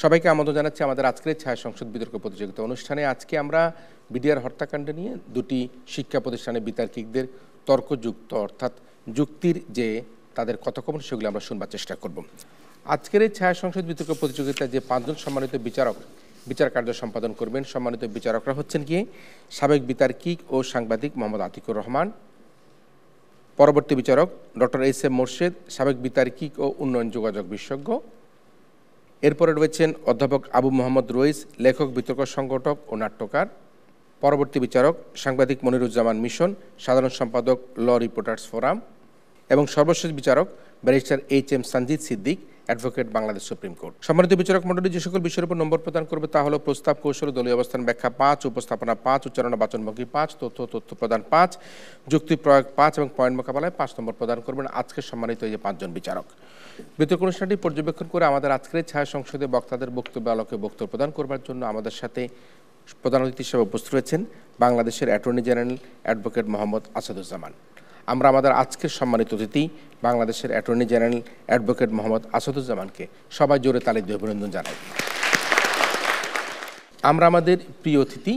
সবাইকে আমন্ত্রণ জানাচ্ছি আমাদের আজকের ছায়া সংসদ বিতর্ক প্রতিযোগিতা অনুষ্ঠানে। আজকে আমরা বিডিআর হত্যাকাণ্ড নিয়ে দুটি শিক্ষা প্রতিষ্ঠানের বিতার্কিকদের তর্কযুক্ত অর্থাৎ যুক্তির যে তাদের কথোপকথন সেগুলো আমরা শুনবার চেষ্টা করব। আজকের এই ছায়া সংসদ বিতর্ক প্রতিযোগিতায় যে পাঁচজন সম্মানিত বিচার কার্য সম্পাদন করবেন, সম্মানিত বিচারকরা হচ্ছেন গিয়ে সাবেক বিতার্কিক ও সাংবাদিক মোহাম্মদ আতিকুর রহমান, পরবর্তী বিচারক ডক্টর এস.এম. মোর্শেদ, সাবেক বিতার্কিক ও উন্নয়ন যোগাযোগ বিশেষজ্ঞ। এরপরে রয়েছেন অধ্যাপক আবু মোহাম্মদ রইস, লেখক, বিতর্ক সংগঠক ও নাট্যকার। পরবর্তী বিচারক সাংবাদিক মনিরুজ্জামান মিশন, সাধারণ সম্পাদক ল রিপোর্টার্স ফোরাম। এবং সর্বশেষ বিচারক barrister HM. Sanjit Siddique, advocate, Bangladesh supreme court. সম্মানিত বিচারক মণ্ডলী যে সকল বিষয়ের উপর নম্বর প্রদান করবে তা হলো প্রস্তাব, কৌশল, দলীয় অবস্থান, ব্যাখ্যা 5, উপস্থাপনা 5, উচ্চারণ বাচনভঙ্গি 5, তথ্য প্রদান 5, যুক্তি প্রয়োগ 5 এবং পয়েন্ট মোকাবেলায় 5 নম্বর প্রদান করবেন আজকের সম্মানিত এই যে 5 জন বিচারক। বিতর্ক অনুষ্ঠানটি পর্যবেক্ষণ করে আমাদের আজকের ছায়া সংসদে বক্তাদের বক্তব্য আলোকে বক্তব্য প্রদান করবার জন্য আমাদের সাথে প্রধান অতিথি হিসেবে উপস্থিত রয়েছেন বাংলাদেশের attorney general advocate Mohammad Asaduzzaman. আমরা আমাদের আজকের সম্মানিত অতিথি বাংলাদেশের অ্যাটর্নি জেনারেল অ্যাডভোকেট মোহাম্মদ আসাদুজ্জামানকে সবাই জোরে তালি দিয়ে অভিনন্দন জানাই। আমরা আমাদের প্রিয় অতিথি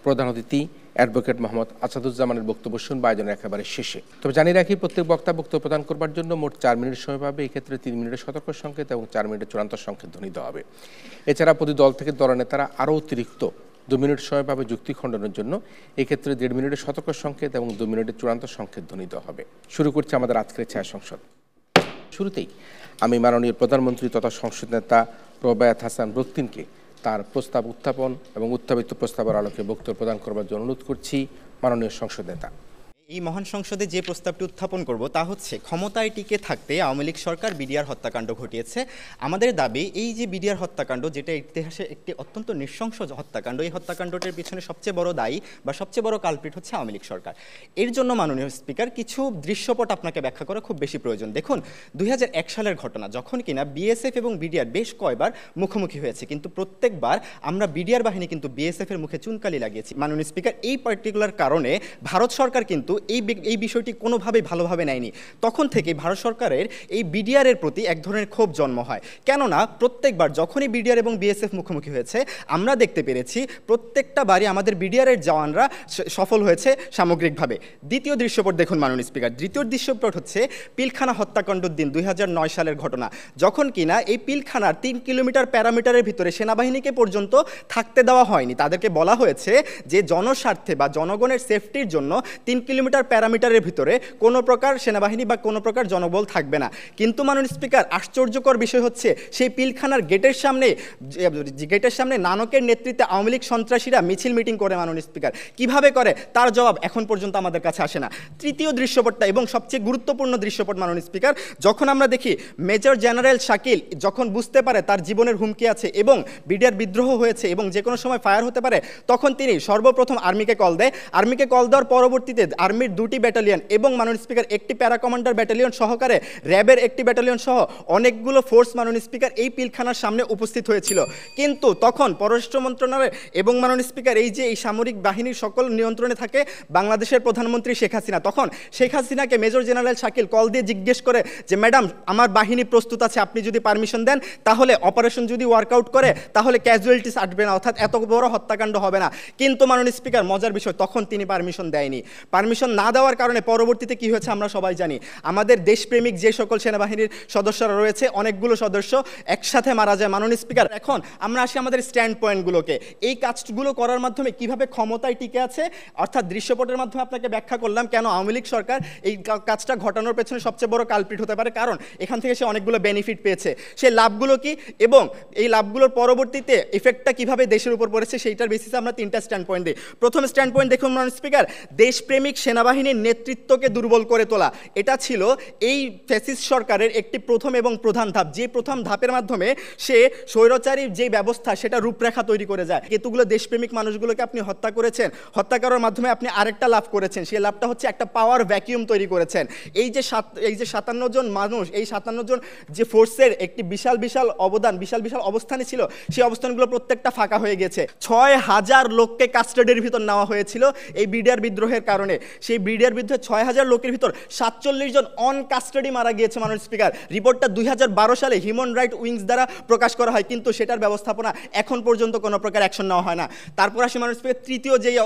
প্রধান অতিথি অ্যাডভোকেট মোহাম্মদ আসাদুজ্জামানের বক্তব্য শুনব আয়োজনের একেবারে শেষে। তবে জানিয়ে রাখি, প্রত্যেক বক্তা বক্তব্য প্রদান করবার জন্য মোট 4 মিনিট সময় পাবে। এক্ষেত্রে 3 মিনিটের সতর্ক সংকেত এবং 4 মিনিটের চূড়ান্ত সংকেত ধ্বনি দেওয়া হবে। এছাড়া প্রতি দল থেকে দলনেতারা আরও অতিরিক্ত 2 মিনিট সময় পাবে যুক্তি খণ্ডনের জন্য। এক্ষেত্রে 1.5 মিনিটের সতর্ক সংকেত এবং 2 মিনিটের চূড়ান্ত সংকেত ধ্বনি দেওয়া হবে। শুরু করছি আমাদের আজকের ছায়া সংসদ। শুরুতেই আমি মাননীয় প্রধানমন্ত্রী তথা সংসদ নেতা প্রয়াত হাসান রক্তিমকে তার প্রস্তাব উত্থাপন এবং উত্থাপিত প্রস্তাবের আলোকে বক্তব্য প্রদান করবার জন্য অনুরোধ করছি। মাননীয় সংসদ নেতা। এই মহান সংসদে যে প্রস্তাবটি উত্থাপন করব তা হচ্ছে, ক্ষমতায় টিকে থাকতে আওয়ামী লীগ সরকার বিডিআর হত্যাকাণ্ড ঘটিয়েছে। আমাদের দাবি, এই যে বিডিআর হত্যাকাণ্ড, যেটা ইতিহাসে একটি অত্যন্ত নৃশংস হত্যাকাণ্ড, এই হত্যাকাণ্ডটির পিছনে সবচেয়ে বড় দায়ী বা সবচেয়ে বড় কালপ্রিট হচ্ছে আওয়ামী লীগ সরকার। এর জন্য মাননীয় স্পিকার কিছু দৃশ্যপট আপনাকে ব্যাখ্যা করা খুব বেশি প্রয়োজন। দেখুন, 2001 সালের ঘটনা, যখন কিনা বিএসএফ এবং বিডিআর বেশ কয়বার মুখোমুখি হয়েছে, কিন্তু প্রত্যেকবার আমরা বিডিআর বাহিনী কিন্তু বিএসএফ এর মুখে চুনকালি লাগিয়েছি। মাননীয় স্পিকার, এই পার্টিকুলার কারণে ভারত সরকার কিন্তু এই বিষয়টি কোনোভাবেই ভালোভাবে নেয়নি। তখন থেকে ভারত সরকারের এই বিডিআর এর প্রতি এক ধরনের ক্ষোভ জন্ম হয়। কেননা প্রত্যেকবার যখনই বিডিআর এবং বিএসএফ মুখোমুখি হয়েছে, আমরা দেখতে পেরেছি প্রত্যেকটা বারই আমাদের বিডিআর এর জওয়ানরা সফল হয়েছে সামগ্রিকভাবে। দ্বিতীয় দৃশ্যপট দেখুন মাননীয় স্পিকার, দ্বিতীয় দৃশ্যপট হচ্ছে পিলখানা হত্যাকাণ্ডের দিন 2009 সালের ঘটনা, যখন কিনা এই পিলখানার 3 কিলোমিটার প্যারামিটারের ভিতরে সেনাবাহিনীকে পর্যন্ত থাকতে দেওয়া হয়নি। তাদেরকে বলা হয়েছে যে জনস্বার্থে বা জনগণের সেফটির জন্য 3 কিলোমিটার প্যারামিটারের ভিতরে কোনো প্রকার সেনাবাহিনী বা কোনো প্রকার জনবল থাকবে না। কিন্তু মাননীয় স্পিকার, আশ্চর্যকর বিষয় হচ্ছে, সেই পিলখানার গেটের সামনে নানকের নেতৃত্বে আওয়ামী লীগ সন্ত্রাসীরা মিছিল মিটিং করে। মাননীয় স্পিকার, কিভাবে করে তার জবাব এখন পর্যন্ত আমাদের কাছে আসে না। তৃতীয় দৃশ্যপটটা এবং সবচেয়ে গুরুত্বপূর্ণ দৃশ্যপট মাননীয় স্পিকার, যখন আমরা দেখি মেজর জেনারেল শাকিল যখন বুঝতে পারে তার জীবনের হুমকি আছে এবং বিডিআর বিদ্রোহ হয়েছে এবং যে কোনো সময় ফায়ার হতে পারে, তখন তিনি সর্বপ্রথম আর্মিকে কল দেয়। আর্মিকে কল দেওয়ার পরবর্তীতে আর্মির 2টি ব্যাটালিয়ন এবং মাননীয় স্পিকার একটি প্যারা কমান্ডার ব্যাটালিয়ন সহকারে র্যাবের একটি ব্যাটালিয়ন সহ অনেকগুলো ফোর্স মাননীয় স্পিকার এই পিলখানার সামনে উপস্থিত হয়েছিল। কিন্তু তখন পররাষ্ট্র মন্ত্রণালয় এবং মাননীয় স্পিকার এই সামরিক বাহিনীর সকল নিয়ন্ত্রণে থাকে বাংলাদেশের প্রধানমন্ত্রী শেখ হাসিনা। তখন শেখ হাসিনাকে মেজর জেনারেল শাকিল কল দিয়ে জিজ্ঞেস করে যে, ম্যাডাম, আমার বাহিনী প্রস্তুত আছে, আপনি যদি পারমিশন দেন তাহলে অপারেশন যদি ওয়ার্কআউট করে তাহলে ক্যাজুয়ালিটিস আসবে না, অর্থাৎ এত বড় হত্যাকাণ্ড হবে না। কিন্তু মাননীয় স্পিকার, মজার বিষয়, তখন তিনি পারমিশন দেয়নি। পারমিশন না দেওয়ার কারণে পরবর্তীতে কি হয়েছে আমরা সবাই জানি। আমাদের দেশপ্রেমিক যে সকল সেনাবাহিনীর সদস্যরা রয়েছে, অনেকগুলো সদস্য একসাথে মারা যায়। মাননীয় স্পিকার, এখন আমরা আসি আমাদের স্ট্যান্ড পয়েন্টগুলোকে। এই কাজগুলো করার মাধ্যমে কিভাবে ক্ষমতায় টিকে আছে, অর্থাৎ দৃশ্যপটের মাধ্যমে আপনাকে ব্যাখ্যা করলাম কেন আওয়ামী লীগ সরকার এই কাজটা ঘটানোর পেছনে সবচেয়ে বড় কালপ্রিট হতে পারে, কারণ এখান থেকে সে অনেকগুলো বেনিফিট পেয়েছে। সেই লাভগুলো কি এবং এই লাভগুলোর পরবর্তীতে ইফেক্টটা কিভাবে দেশের উপর পড়েছে, সেইটার বেসিসে আমরা 3টা স্ট্যান্ড পয়েন্ট দিই। প্রথম স্ট্যান্ড পয়েন্ট দেখুন মাননীয় স্পিকার, দেশপ্রেমিক সেনাবাহিনীর নেতৃত্বকে দুর্বল করে তোলা। এটা ছিল এই ফ্যাসিস্ট সরকারের একটি প্রথম এবং প্রধান ধাপ, যে প্রথম ধাপের মাধ্যমে সে স্বৈরাচারীর যে ব্যবস্থা সেটা রূপরেখা তৈরি করে যায়। এতগুলো দেশপ্রেমিক মানুষগুলোকে আপনি হত্যা করেছেন, হত্যা করার মাধ্যমে আপনি আরেকটা লাভ করেছেন, সেই লাভটা হচ্ছে একটা পাওয়ার ভ্যাকিউম তৈরি করেছেন। এই যে 57 জন মানুষ, এই 57 জন যে ফোর্সের একটি বিশাল অবদান, বিশাল অবস্থানে ছিল, সেই অবস্থানগুলো প্রত্যেকটা ফাঁকা হয়ে গেছে। 6000 লোককে কাস্টাডির ভিতর নেওয়া হয়েছিল এই বিডিআর বিদ্রোহের কারণে। সেই বিডিআর বিরুদ্ধে 6000 লোকের ভিতর 47 জন অন কাস্টাডি মারা গিয়েছে মাননীয় স্পিকার। রিপোর্টটা 2012 সালে হিউম্যান রাইট উইংস দ্বারা প্রকাশ করা হয়, কিন্তু সেটার ব্যবস্থাপনা এখন পর্যন্ত কোনো প্রকার অ্যাকশন নেওয়া হয় না। তারপর আসি মাননীয় স্পিকার তৃতীয় যেই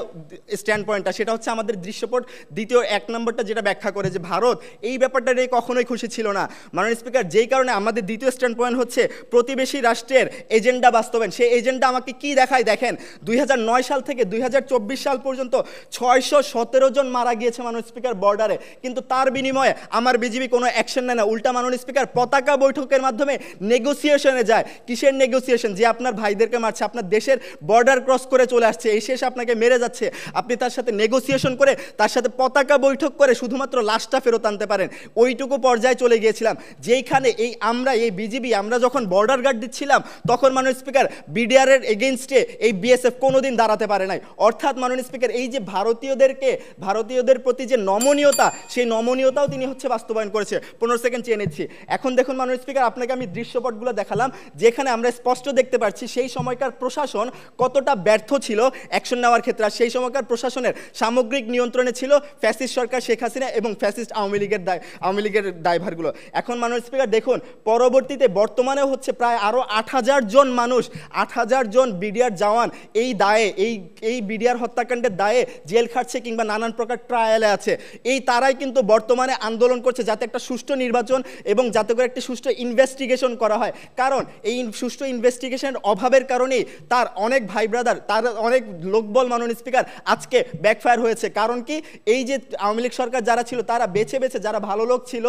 স্ট্যান্ড পয়েন্টটা, সেটা হচ্ছে আমাদের দৃশ্যপট দ্বিতীয় 1 নম্বরটা, যেটা ব্যাখ্যা করে যে ভারত এই ব্যাপারটা নিয়ে কখনোই খুশি ছিল না মাননীয় স্পিকার। যেই কারণে আমাদের দ্বিতীয় স্ট্যান্ড পয়েন্ট হচ্ছে প্রতিবেশী রাষ্ট্রের এজেন্ডা বাস্তবায়ন। সেই এজেন্ডা আমাকে কি দেখায় দেখেন, 2009 সাল থেকে 2024 সাল পর্যন্ত 617 জন মারা গিয়েছে মাননীয় স্পিকার বর্ডারে, কিন্তু তার বিনিময়ে আমার বিজিবি কোনো অ্যাকশন নেয় না। উল্টা মাননীয় স্পিকার পতাকা বৈঠকের মাধ্যমে নেগোসিয়েশনে যায়। কিসের নেগোসিয়েশন? যে আপনার ভাইদেরকে মারছে, আপনার দেশের বর্ডার ক্রস করে চলে আসছে, এই শেষে আপনাকে মেরে যাচ্ছে, আপনি তার সাথে নেগোসিয়েশন করে তার সাথে পতাকা বৈঠক করে শুধুমাত্র লাশটা ফেরত আনতে পারেন। ওইটুকু পর্যায়ে চলে গিয়েছিলাম, যেইখানে এই বিজিবি আমরা যখন বর্ডার গার্ড দিচ্ছিলাম তখন মাননীয় স্পিকার বিডিআরের এগেইনস্টে এই বিএসএফ কোনোদিন দাঁড়াতে পারে নাই। অর্থাৎ মাননীয় স্পিকার এই যে ভারতীয়দের প্রতি যে নমনীয়তা, সেই নমনীয়তাও তিনি বাস্তবায়ন করেছে। 15 সেকেন্ড চেয়ে নিচ্ছি। এখন দেখুন মাননীয় স্পিকার, আপনাকে আমি দৃশ্যপটগুলো দেখালাম, যেখানে আমরা স্পষ্ট দেখতে পাচ্ছি সেই সময়কার প্রশাসন কতটা ব্যর্থ ছিল অ্যাকশন নেওয়ার ক্ষেত্রে। সেই সময়কার প্রশাসনের সামগ্রিক নিয়ন্ত্রণে ছিল ফ্যাসিস্ট সরকার শেখ হাসিনা এবং ফ্যাসিস্ট আওয়ামী লীগের দায়ভারগুলো। এখন মাননীয় স্পিকার দেখুন, পরবর্তীতে বর্তমানেও প্রায় আরও 8000 জন মানুষ, 8000 জন বিডিআর জওয়ান এই বিডিআর হত্যাকাণ্ডের দায়ে জেল খাটছে কিংবা নানান প্রকার ট্রায়ালে আছে। তারাই কিন্তু বর্তমানে আন্দোলন করছে যাতে একটা সুষ্ঠু নির্বাচন এবং যাতে করে একটি সুষ্ঠু ইনভেস্টিগেশন করা হয়। কারণ এই সুষ্ঠু ইনভেস্টিগেশনের অভাবের কারণেই তার অনেক ভাই ব্রাদার, তার অনেক লোকবল মাননীয় স্পিকার আজকে ব্যাকফায়ার হয়েছে। কারণ কি, এই যে আওয়ামী লীগ সরকার যারা ছিল, তারা বেছে যারা ভালো লোক ছিল,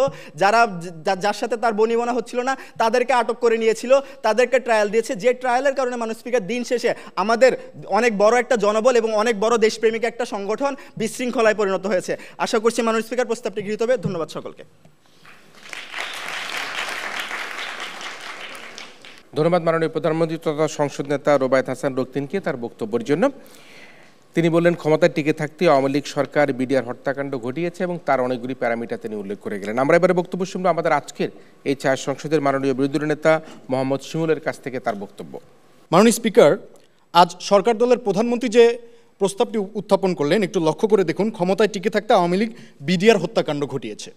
যার সাথে তার বনিবনা হচ্ছিল না, তাদেরকে আটক করে নিয়েছিল, তাদেরকে ট্রায়াল দিয়েছে। যে ট্রায়ালের কারণে মাননীয় স্পিকার দিন শেষে আমাদের অনেক বড় একটা জনবল এবং অনেক বড় দেশপ্রেমিক একটা সংগঠন বিশৃঙ্খলায় পরিণত হয়েছে। আশা করছি মাননীয় স্পিকার প্রস্তাবটি গৃহীত হবে। ধন্যবাদ সকলকে। ধন্যবাদ মাননীয় প্রধানমন্ত্রী তথা সংসদ নেতা রোবায়েত হাসান রক্তিমকে তার বক্তব্যের জন্য। তিনি বললেন, ক্ষমতায় টিকে থাকতে আওয়ামী লীগ সরকার বিডিআর হত্যাকাণ্ড ঘটিয়েছে এবং তার অনেকগুলি প্যারামিটার তিনি উল্লেখ করে গেলেন। আমরা এবারে বক্তব্য শুনবো আমাদের আজকের এই ছায়া সংসদের মাননীয় বিরোধী দলীয় নেতা মোহাম্মদ শিমুলের কাছ থেকে তার বক্তব্য। মাননীয় স্পিকার, আজ সরকার দলের প্রধানমন্ত্রী যে প্রস্তাবটি উত্থাপন করলেন, একটু লক্ষ্য করে দেখুন, ক্ষমতায় টিকে থাকতে আওয়ামী লীগ বিডিআর হত্যাকাণ্ড ঘটিয়েছে।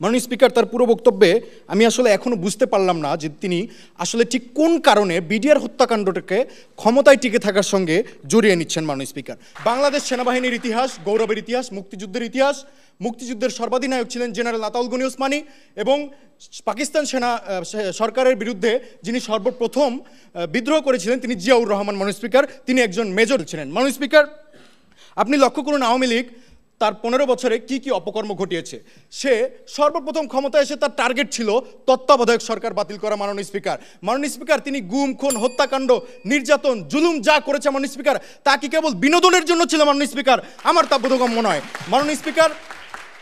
মাননীয় স্পিকার, তার পুরো বক্তব্যে আমি আসলে এখনও বুঝতে পারলাম না যে তিনি আসলে ঠিক কোন কারণে বিডিআর হত্যাকাণ্ডটাকে ক্ষমতায় টিকে থাকার সঙ্গে জড়িয়ে নিচ্ছেন। মাননীয় স্পিকার, বাংলাদেশ সেনাবাহিনীর ইতিহাস, গৌরবের ইতিহাস, মুক্তিযুদ্ধের ইতিহাস, মুক্তিযুদ্ধের সর্বাধিনায়ক ছিলেন জেনারেল আতাউল গনি ওসমানী এবং পাকিস্তান সরকারের বিরুদ্ধে যিনি সর্বপ্রথম বিদ্রোহ করেছিলেন তিনি জিয়াউর রহমান। মাননীয় স্পিকার, তিনি একজন মেজর ছিলেন। মাননীয় স্পিকার, আপনি লক্ষ্য করুন আওয়ামী লীগ তার 15 বছরে কি কি অপকর্ম ঘটিয়েছে। সে সর্বপ্রথম ক্ষমতায় এসে তার টার্গেট ছিল তত্ত্বাবধায়ক সরকার বাতিল করা। মাননীয় স্পিকার, তিনি গুম, খুন, হত্যাকাণ্ড, নির্যাতন, জুলুম যা করেছে মাননীয় স্পিকার, তা কি কেবল বিনোদনের জন্য ছিল? মাননীয় স্পিকার, আমার তা বোধগম্য নয়। মাননীয় স্পিকার,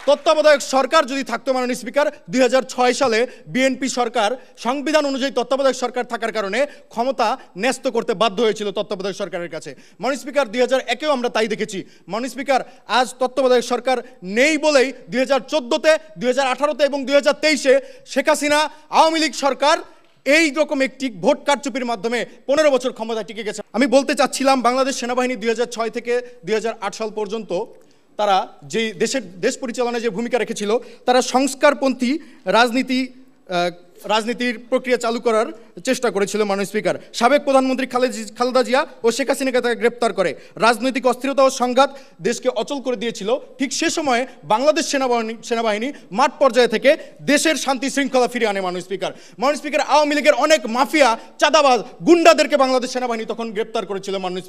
তত্ত্বাবধায়ক সরকার যদি থাকতো মাননীয় স্পিকার, 2006 সালে বিএনপি সরকার সংবিধান অনুযায়ী তত্ত্বাবধায়ক সরকার থাকার কারণে ক্ষমতা ন্যস্ত করতে বাধ্য হয়েছিল তত্ত্বাবধায়ক সরকারের কাছে। মাননীয় স্পিকার, 2001-এও আমরা তাই দেখেছি। মাননীয় স্পিকার, আজ তত্ত্বাবধায়ক সরকার নেই বলেই 2014-তে, 2018-তে এবং 2023-এ শেখ হাসিনা আওয়ামী লীগ সরকার এই রকম একটি ভোট কারচুপির মাধ্যমে 15 বছর ক্ষমতায় টিকে গেছে। আমি বলতে চাচ্ছিলাম, বাংলাদেশ সেনাবাহিনী 2006 থেকে 2008 সাল পর্যন্ত তারা যে দেশ পরিচালনায় যে ভূমিকা রেখেছিল, তারা সংস্কারপন্থী রাজনীতির প্রক্রিয়া চালু করার চেষ্টা করেছিল। মাননীয় স্পিকার, সাবেক প্রধানমন্ত্রী খালেদা জিয়া ও শেখ হাসিনাকে তাকে গ্রেপ্তার করে রাজনৈতিক অস্থিরতা ও সংঘাত দেশকে অচল করে দিয়েছিল। ঠিক সে সময়ে বাংলাদেশ সেনাবাহিনী মাঠ পর্যায়ে থেকে দেশের শান্তি শৃঙ্খলা ফিরিয়ে আনে। মাননীয় স্পিকার, আওয়ামী লীগের অনেক মাফিয়া, চাঁদাবাজ, গুন্ডাদেরকে বাংলাদেশ সেনাবাহিনী তখন গ্রেপ্তার করেছিল। মাননীয়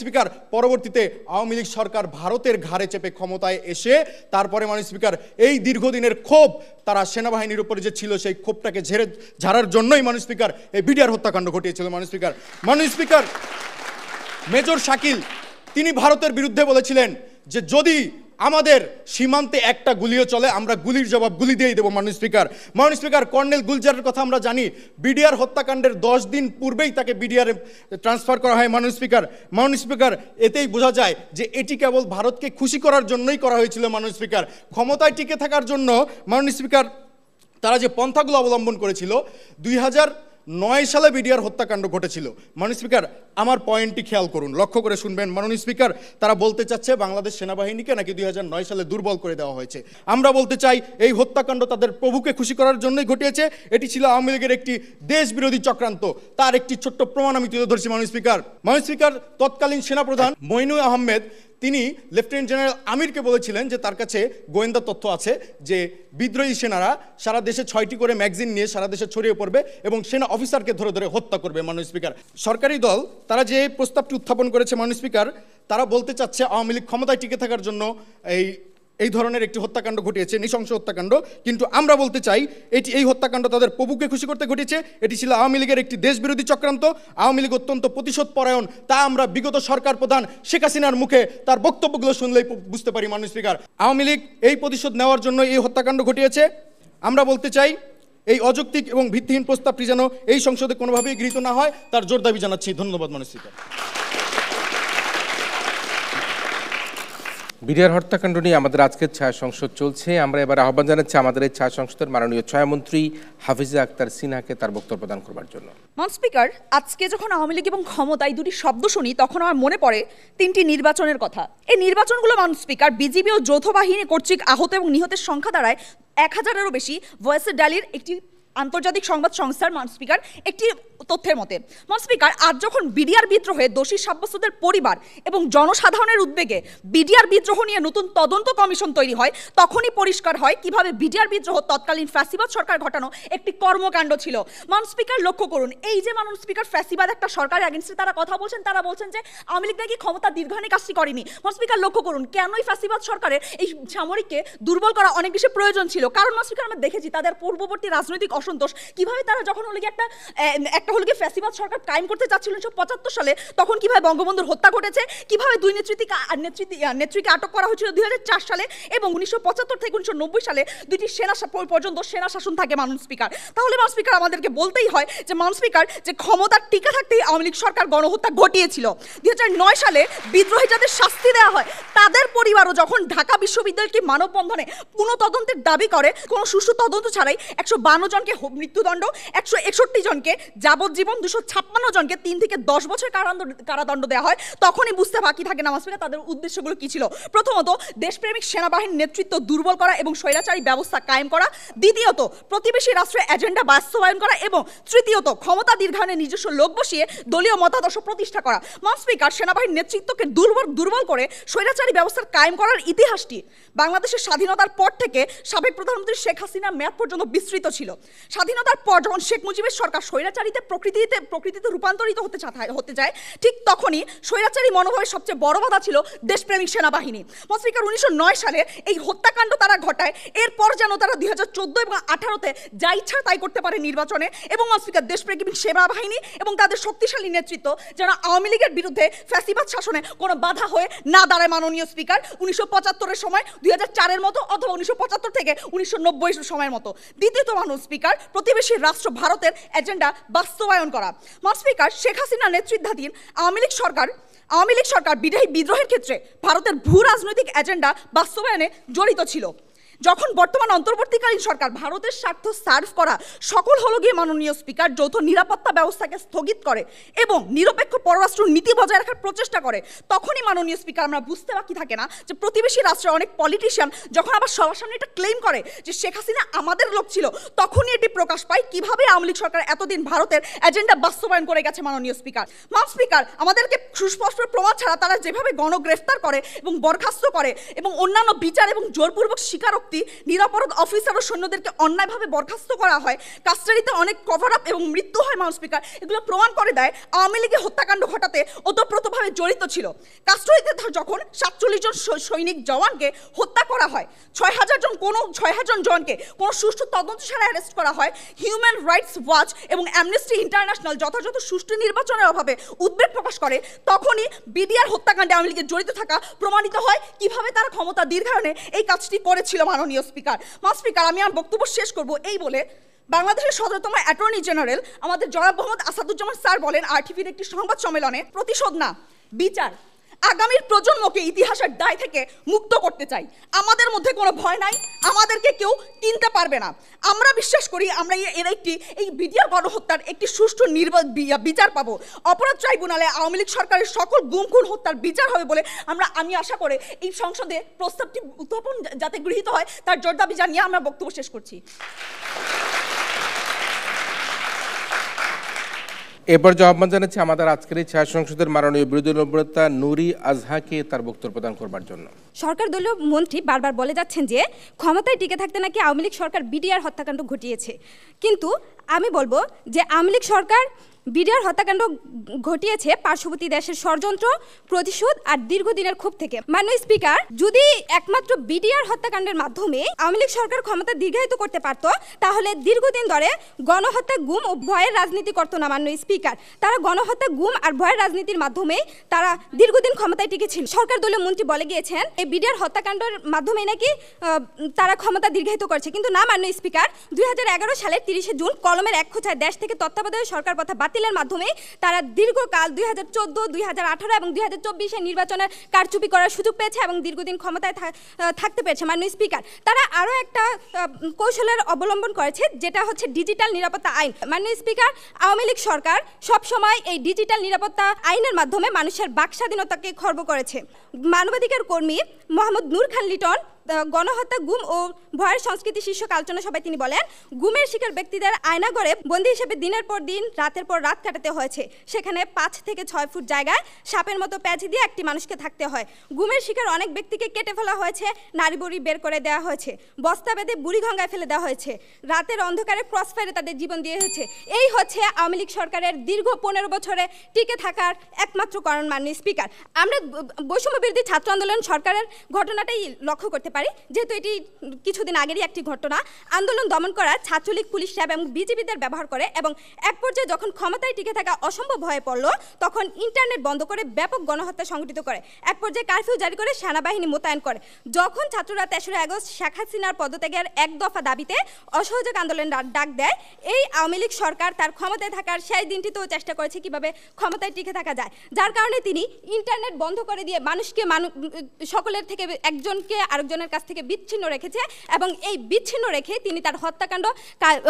স্পিকার, পরবর্তীতে আওয়ামী লীগ সরকার ভারতের ঘাড়ে চেপে ক্ষমতায় এসে তারপরে মাননীয় স্পিকার এই দীর্ঘদিনের ক্ষোভ তারা সেনাবাহিনীর উপরে যে ছিল, সেই ক্ষোভটাকে ঝাড়ার জন্যই মাননীয় স্পিকার এই বিডিআর হত্যাকাণ্ড ঘটিয়েছিল। মাননীয় স্পিকার, মেজর শাকিল তিনি ভারতের বিরুদ্ধে বলেছিলেন যে যদি আমাদের সীমান্তে একটা গুলিও চলে আমরা গুলির জবাব গুলি দিয়েই দেবো। মাননীয় স্পিকার, কর্নেল গুলজারের কথা আমরা জানি, বিডিআর হত্যাকাণ্ডের 10 দিন পূর্বেই তাকে বিডিআরে ট্রান্সফার করা হয়। মাননীয় স্পিকার, এতেই বোঝা যায় যে এটি কেবল ভারতকে খুশি করার জন্যই করা হয়েছিল। মাননীয় স্পিকার, ক্ষমতায় টিকে থাকার জন্য মাননীয় স্পিকার তারা যে পন্থাগুলো অবলম্বন করেছিল, 2009 সালে বিডিআর হত্যাকাণ্ড ঘটেছিল। মাননীয় স্পিকার, আমার পয়েন্টটি খেয়াল করুন, লক্ষ্য করে শুনবেন মাননীয় স্পিকার। তারা বলতে চাচ্ছে বাংলাদেশ সেনাবাহিনীকে নাকি 2009 সালে দুর্বল করে দেওয়া হয়েছে। আমরা বলতে চাই এই হত্যাকাণ্ড তাদের প্রভুকে খুশি করার জন্যই ঘটিয়েছে। এটি ছিল আওয়ামী লীগের একটি দেশ বিরোধী চক্রান্ত। তার একটি ছোট্ট প্রমাণ আমি তুলে ধরছি মাননীয় স্পিকার। মাননীয় স্পিকার, তৎকালীন সেনাপ্রধান মইনুল আহমেদ তিনি লেফটেন্যান্ট জেনারেল আমিরকে বলেছিলেন যে তার কাছে গোয়েন্দা তথ্য আছে যে বিদ্রোহী সেনারা সারা দেশে 6টি করে ম্যাগাজিন নিয়ে সারা দেশে ছড়িয়ে পড়বে এবং সেনা অফিসারকে ধরে ধরে হত্যা করবে। মাননীয় স্পিকার, সরকারি দল তারা যে প্রস্তাবটি উত্থাপন করেছে মাননীয় স্পিকার, তারা বলতে চাচ্ছে আওয়ামী লীগ ক্ষমতায় টিকে থাকার জন্য এই ধরনের একটি হত্যাকাণ্ড ঘটিয়েছে, নৃশংস হত্যাকাণ্ড। কিন্তু আমরা বলতে চাই এই হত্যাকাণ্ড তাদের প্রভুকে খুশি করতে ঘটেছে। এটি ছিল আওয়ামী লীগের একটি দেশ বিরোধী চক্রান্ত। আওয়ামী লীগ অত্যন্ত প্রতিশোধ পরায়ণ, তা আমরা বিগত সরকার প্রধান শেখ হাসিনার মুখে তার বক্তব্যগুলো শুনলেই বুঝতে পারি। মাননীয় স্পিকার, আওয়ামী লীগ এই প্রতিশোধ নেওয়ার জন্য এই হত্যাকাণ্ড ঘটিয়েছে। আমরা বলতে চাই এই অযৌক্তিক এবং ভিত্তিহীন প্রস্তাবটি যেন এই সংসদে কোনোভাবেই গৃহীত না হয়, তার জোর দাবি জানাচ্ছি। ধন্যবাদ মাননীয় স্পিকার। বিডিআর হত্যাকাণ্ড নিয়ে আমাদের আজকের ছায়া সংসদ চলছে। আমরা এবার আহ্বান জানাচ্ছি আমাদের এই ছায়া সংসদের মাননীয় ছায়ামন্ত্রী হাফিজা আক্তার সিনহাকে তার বক্তব্য প্রদান করবার জন্য। মাননীয় স্পিকার, আজকে যখন আওয়ামী লীগ এবং ক্ষমতা এই দুটি শব্দ শুনি তখন আমার মনে পড়ে 3টি নির্বাচনের কথা। এই নির্বাচনগুলো মাননীয় স্পিকার বিজিবি ও যৌথ বাহিনী কর্তৃক আহত এবং নিহতের সংখ্যা দাঁড়ায় 1000-এরও বেশি। ভয়েসের ডালির একটি আন্তর্জাতিক সংবাদ সংস্থার মাননীয় স্পিকার একটি তথ্যের মতে মাননীয় স্পিকার, আজ যখন বিডিআর বিদ্রোহে দোষী সাব্যস্তদের পরিবার এবং জনসাধারণের উদ্বেগে বিডিআর বিদ্রোহ নিয়ে নতুন তদন্ত কমিশন তৈরি হয়, তখনই পরিষ্কার হয় কিভাবে বিডিআর বিদ্রোহ তৎকালীন ফ্যাসিবাদ সরকার ঘটানো একটি কর্মকাণ্ড ছিল। মাননীয় স্পিকার, লক্ষ্য করুন, এই যে মাননীয় স্পিকার ফ্যাসিবাদ একটা সরকারের এগেইনস্টে তারা কথা বলছেন, তারা বলছেন যে আওয়ামী লীগ নাকি ক্ষমতা দীর্ঘায়নে কাজটি করেনি। মাননীয় স্পিকার, লক্ষ্য করুন কেনই ফ্যাসিবাদ সরকারের এই সামরিককে দুর্বল করা অনেক বেশি প্রয়োজন ছিল। কারণ মাননীয় স্পিকার, আমরা দেখেছি তাদের পূর্ববর্তী রাজনৈতিক অসন্তোষ কিভাবে তারা যখন হলো একটা হলো ফ্যাসিবাদ সরকার কায়েম করতে চাচ্ছিল 1975 সালে, তখন কিভাবে বঙ্গবন্ধুর হত্যা ঘটেছে, কিভাবে দুই নেত্রীকে আটক করা হয়েছিল 2004 সালে এবং 1975 থেকে 1990 সালে দুইটি পর্যন্ত সেনা শাসন থাকে। মাননীয় স্পিকার, তাহলে মাননীয় স্পিকার আমাদেরকে বলতেই হয় যে মাননীয় স্পিকার, যে ক্ষমতার টিকে থাকতেই আওয়ামী লীগ সরকার গণহত্যা ঘটিয়েছিল। 2009 সালে বিদ্রোহী যাদের শাস্তি দেওয়া হয় তাদের পরিবারও যখন ঢাকা বিশ্ববিদ্যালয়কে মানববন্ধনে পুনঃ তদন্তের দাবি করে, কোনো সুষ্ঠু তদন্ত ছাড়াই 152 জনকে মৃত্যুদণ্ড, 161 জনকে যাবজ্জীবন, 256 জনকে 3 থেকে 10 বছর কারাদণ্ড দেওয়া হয়, তখনই বুঝতে বাকি থাকে না মাননীয় স্পিকার তাদের উদ্দেশ্যগুলো কি ছিল। প্রথমত, দেশপ্রেমিক সেনাবাহিনীর নেতৃত্ব দুর্বল করা এবং স্বৈরাচারী ব্যবস্থা কায়েম করা। দ্বিতীয়ত, প্রতিবেশী রাষ্ট্রের এজেন্ডা বাস্তবায়ন করা। এবং তৃতীয়ত, ক্ষমতা দীর্ঘায়নের নিজস্ব লোক বসিয়ে দলীয় মতাদর্শ প্রতিষ্ঠা করা। মাননীয় স্পিকার, সেনাবাহিনীর নেতৃত্বকে দুর্বল করে স্বৈরাচারী ব্যবস্থার কায়েম করার ইতিহাসটি বাংলাদেশের স্বাধীনতার পর থেকে সাবেক প্রধানমন্ত্রী শেখ হাসিনার মেয়াদ পর্যন্ত বিস্তৃত ছিল। স্বাধীনতার পর যখন শেখ মুজিবের সরকার স্বৈরাচারীতে প্রকৃতিতে রূপান্তরিত হতে যায়, ঠিক তখনই স্বৈরাচারী মনোভাবের সবচেয়ে বড় বাধা ছিল দেশপ্রেমিক সেনাবাহিনী। মাননীয় স্পিকার, 1909 সালে এই হত্যাকাণ্ড তারা ঘটায়। এরপর যেন তারা 2014 এবং 2018-তে যা ইচ্ছা তাই করতে পারে নির্বাচনে। এবং মাননীয় স্পিকার, দেশপ্রেমিক সেনাবাহিনী এবং তাদের শক্তিশালী নেতৃত্ব যেন আওয়ামী লীগের বিরুদ্ধে ফ্যাসিবাদ শাসনে কোনো বাধা হয়ে না দাঁড়ায়। মাননীয় স্পিকার, 1975-এর সময়, 2004-এর মতো, অথবা 1975 থেকে 1990 সময়ের মতো। দ্বিতীয়ত মাননীয় স্পিকার, প্রতিবেশী রাষ্ট্র ভারতের এজেন্ডা বাস্তবায়ন করা। মাননীয় স্পিকার, শেখ হাসিনা নেতৃত্বাধীন আওয়ামী লীগ সরকার বিদ্রোহের ক্ষেত্রে ভারতের ভূ রাজনৈতিক এজেন্ডা বাস্তবায়নে জড়িত ছিল। যখন বর্তমান অন্তর্বর্তীকালীন সরকার ভারতের স্বার্থ সার্ভ করা সকল হলো গিয়ে মাননীয় স্পিকার যৌথ নিরাপত্তা ব্যবস্থাকে স্থগিত করে এবং নিরপেক্ষ পররাষ্ট্র নীতি বজায় রাখার প্রচেষ্টা করে, তখনই মাননীয় স্পিকার আমরা বুঝতে বাকি থাকে না যে প্রতিবেশী রাষ্ট্রের অনেক পলিটিশিয়ান যখন আবার সবার সামনে এটা ক্লেম করে যে শেখ হাসিনা আমাদের লোক ছিল, তখনই এটি প্রকাশ পায় কিভাবে আওয়ামী লীগ সরকার এতদিন ভারতের এজেন্ডা বাস্তবায়ন করে গেছে। মাননীয় স্পিকার, আমাদেরকে সুস্পষ্ট প্রমাণ ছাড়া তারা যেভাবে গণগ্রেফতার করে এবং বরখাস্ত করে এবং অন্যান্য বিচার এবং জোরপূর্বক স্বীকারোক্তি, নিরাপরাধ অফিসার ও সৈন্যদেরকে অন্যায়ভাবে বরখাস্ত করা হয়, কাস্টাডিতে অনেক কভার আপ এবং মৃত্যু হয়। মাননীয় স্পিকার, এগুলো প্রমাণ করে দেয় আওয়ামী লীগের হত্যাকাণ্ড ঘটাতে ওতপ্রোতভাবে জড়িত ছিল। কাস্টাডিতে যখন 47 জন সৈনিক জওয়ানকে হত্যা করা হয়, 6000 জনকে কোনো সুষ্ঠু তদন্ত ছাড়া অ্যারেস্ট করা হয়, হিউম্যান রাইটস ওয়াচ এবং অ্যামনেস্টি ইন্টারন্যাশনাল যথাযথ সুষ্ঠু নির্বাচনের অভাবে উদ্বেগ প্রকাশ করে, তখনই বিডিআর হত্যাকাণ্ডে আওয়ামী লীগের জড়িত থাকা প্রমাণিত হয় কিভাবে তারা ক্ষমতা দীর্ঘায়নে এই কাজটি করেছিল। মাননীয় স্পিকার, আমি আমার বক্তব্য শেষ করব এই বলে, বাংলাদেশের 17তম অ্যাটর্নি জেনারেল আমাদের জনাব মোহাম্মদ আসাদুজ্জামান স্যার বলেন আরটিভির একটি সংবাদ সম্মেলনে, প্রতিশোধ না, বিচার। আগামীর প্রজন্মকে ইতিহাসের দায় থেকে মুক্ত করতে চাই। আমাদের মধ্যে কোনো ভয় নাই, আমাদেরকে কেউ কিনতে পারবে না। আমরা বিশ্বাস করি আমরা এই বিডিআর গণহত্যার একটি সুষ্ঠু বিচার পাবো। অপরাধ ট্রাইব্যুনালে আওয়ামী লীগ সরকারের সকল গুম খুন হত্যার বিচার হবে বলে আমি আশা করে এই সংসদে প্রস্তাবটি উত্থাপন যাতে গৃহীত হয় তার জোর দাবি জানিয়ে আমরা বক্তব্য শেষ করছি। এরপর যে আহ্বান জানাচ্ছি আমাদের আজকের এই ছায়া সংসদের মাননীয় বিরোধী দলনেতা নুরি আজহাকে তার বক্তব্য প্রদান করবার জন্য। সরকার দলীয় মন্ত্রী বারবার বলে যাচ্ছেন যে ক্ষমতায় টিকে থাকতে নাকি আওয়ামী লীগ সরকার বিডিআর হত্যাকাণ্ড ঘটিয়েছে, কিন্তু আমি বলবো যে আওয়ামী লীগ সরকার বিডিআর হত্যাকাণ্ড ঘটিয়েছে পার্শ্ববর্তী দেশের ষড়যন্ত্র, প্রতিশোধ আর দীর্ঘদিনের ক্ষোভ থেকে। মাননীয় স্পিকার, যদি একমাত্র বিডিআর হত্যাকাণ্ডের মাধ্যমে আওয়ামী লীগ সরকার ক্ষমতা দীর্ঘায়িত করতে পারত, তাহলে দীর্ঘদিন ধরে গণহত্যা, গুম ও ভয়ের রাজনীতি করতো না মাননীয় স্পিকার। তারা গণহত্যা, গুম আর ভয়ের রাজনীতির মাধ্যমে তারা দীর্ঘদিন ক্ষমতায় টিকেছিল। সরকার দলীয় মন্ত্রী বলে গিয়েছেন এই বিডিআর হত্যাকাণ্ডের মাধ্যমে নাকি তারা ক্ষমতা দীর্ঘায়িত করছে, কিন্তু না মাননীয় স্পিকার। 2011 সালের 30 জুন কলমের এক খোঁচায় দেশ থেকে তত্ত্বাবধায়ক সরকার কথা বাতিলের মাধ্যমে তারা দীর্ঘকাল 2014, 2018 এবং 2024 নির্বাচনের কারচুপি করার সুযোগ পেয়েছে এবং দীর্ঘদিন ক্ষমতায় থাকতে পেরেছে মাননীয় স্পিকার। তারা আরও একটা কৌশলের অবলম্বন করেছে, যেটা হচ্ছে ডিজিটাল নিরাপত্তা আইন। মাননীয় স্পিকার, আওয়ামী লীগ সরকার সবসময় এই ডিজিটাল নিরাপত্তা আইনের মাধ্যমে মানুষের বাক স্বাধীনতাকে খর্ব করেছে। মানবাধিকার কর্মী মোহাম্মদ নূর খান লিটন গণহত্যা, গুম ও ভয়ের সংস্কৃতি শীর্ষক আলোচনা সভায় তিনি বলেন, গুমের শিকার ব্যক্তিদের আয়নাঘরে বন্দী হিসেবে দিনের পর দিন, রাতের পর রাত কাটাতে হয়েছে। সেখানে 5 থেকে 6 ফুট জায়গায় সাপের মতো প্যাঁচ দিয়ে একটি মানুষকে থাকতে হয়। গুমের শিকার অনেক ব্যক্তিকে কেটে ফেলা হয়েছে, নারী বুড়ি বের করে দেওয়া হয়েছে, বস্তা বেঁধে বুড়িগঙ্গায় ফেলে দেওয়া হয়েছে, রাতের অন্ধকারে ক্রসফায়ারে তাদের জীবন দিয়ে হয়েছে। এই হচ্ছে আওয়ামী লীগ সরকারের দীর্ঘ 15 বছরে টিকে থাকার একমাত্র কারণ মাননীয় স্পিকার। আমরা বৈষম্য বিরোধী ছাত্র আন্দোলন সরকারের ঘটনাটাই লক্ষ্য করতে পারি, যেহেতু এটি কিছুদিন আগেরই একটি ঘটনা। আন্দোলন দমন করার ছাত্রলীগ, পুলিশ, র্যাব এবং বিজিবিদের ব্যবহার করে এবং এক পর্যায়ে যখন ক্ষমতায় টিকে থাকা অসম্ভব হয়ে পড়ল, তখন ইন্টারনেট বন্ধ করে ব্যাপক গণহত্যা সংগঠিত করে। এক পর্যায়ে কারফিউ জারি করে সেনাবাহিনী মোতায়েন করে। যখন ছাত্ররা 3রা আগস্ট শেখ হাসিনার পদত্যাগের এক দফা দাবিতে অসহযোগ আন্দোলন ডাক দেয়, এই আওয়ামী লীগ সরকার তার ক্ষমতায় থাকার সেই দিনটিতেও চেষ্টা করেছে কিভাবে ক্ষমতায় টিকে থাকা যায়, যার কারণে তিনি ইন্টারনেট বন্ধ করে দিয়ে মানুষকে সকলের থেকে একজনকে আরেকজনের কাছ থেকে বিচ্ছিন্ন রেখেছে এবং এই বিচ্ছিন্ন রেখে তিনি তার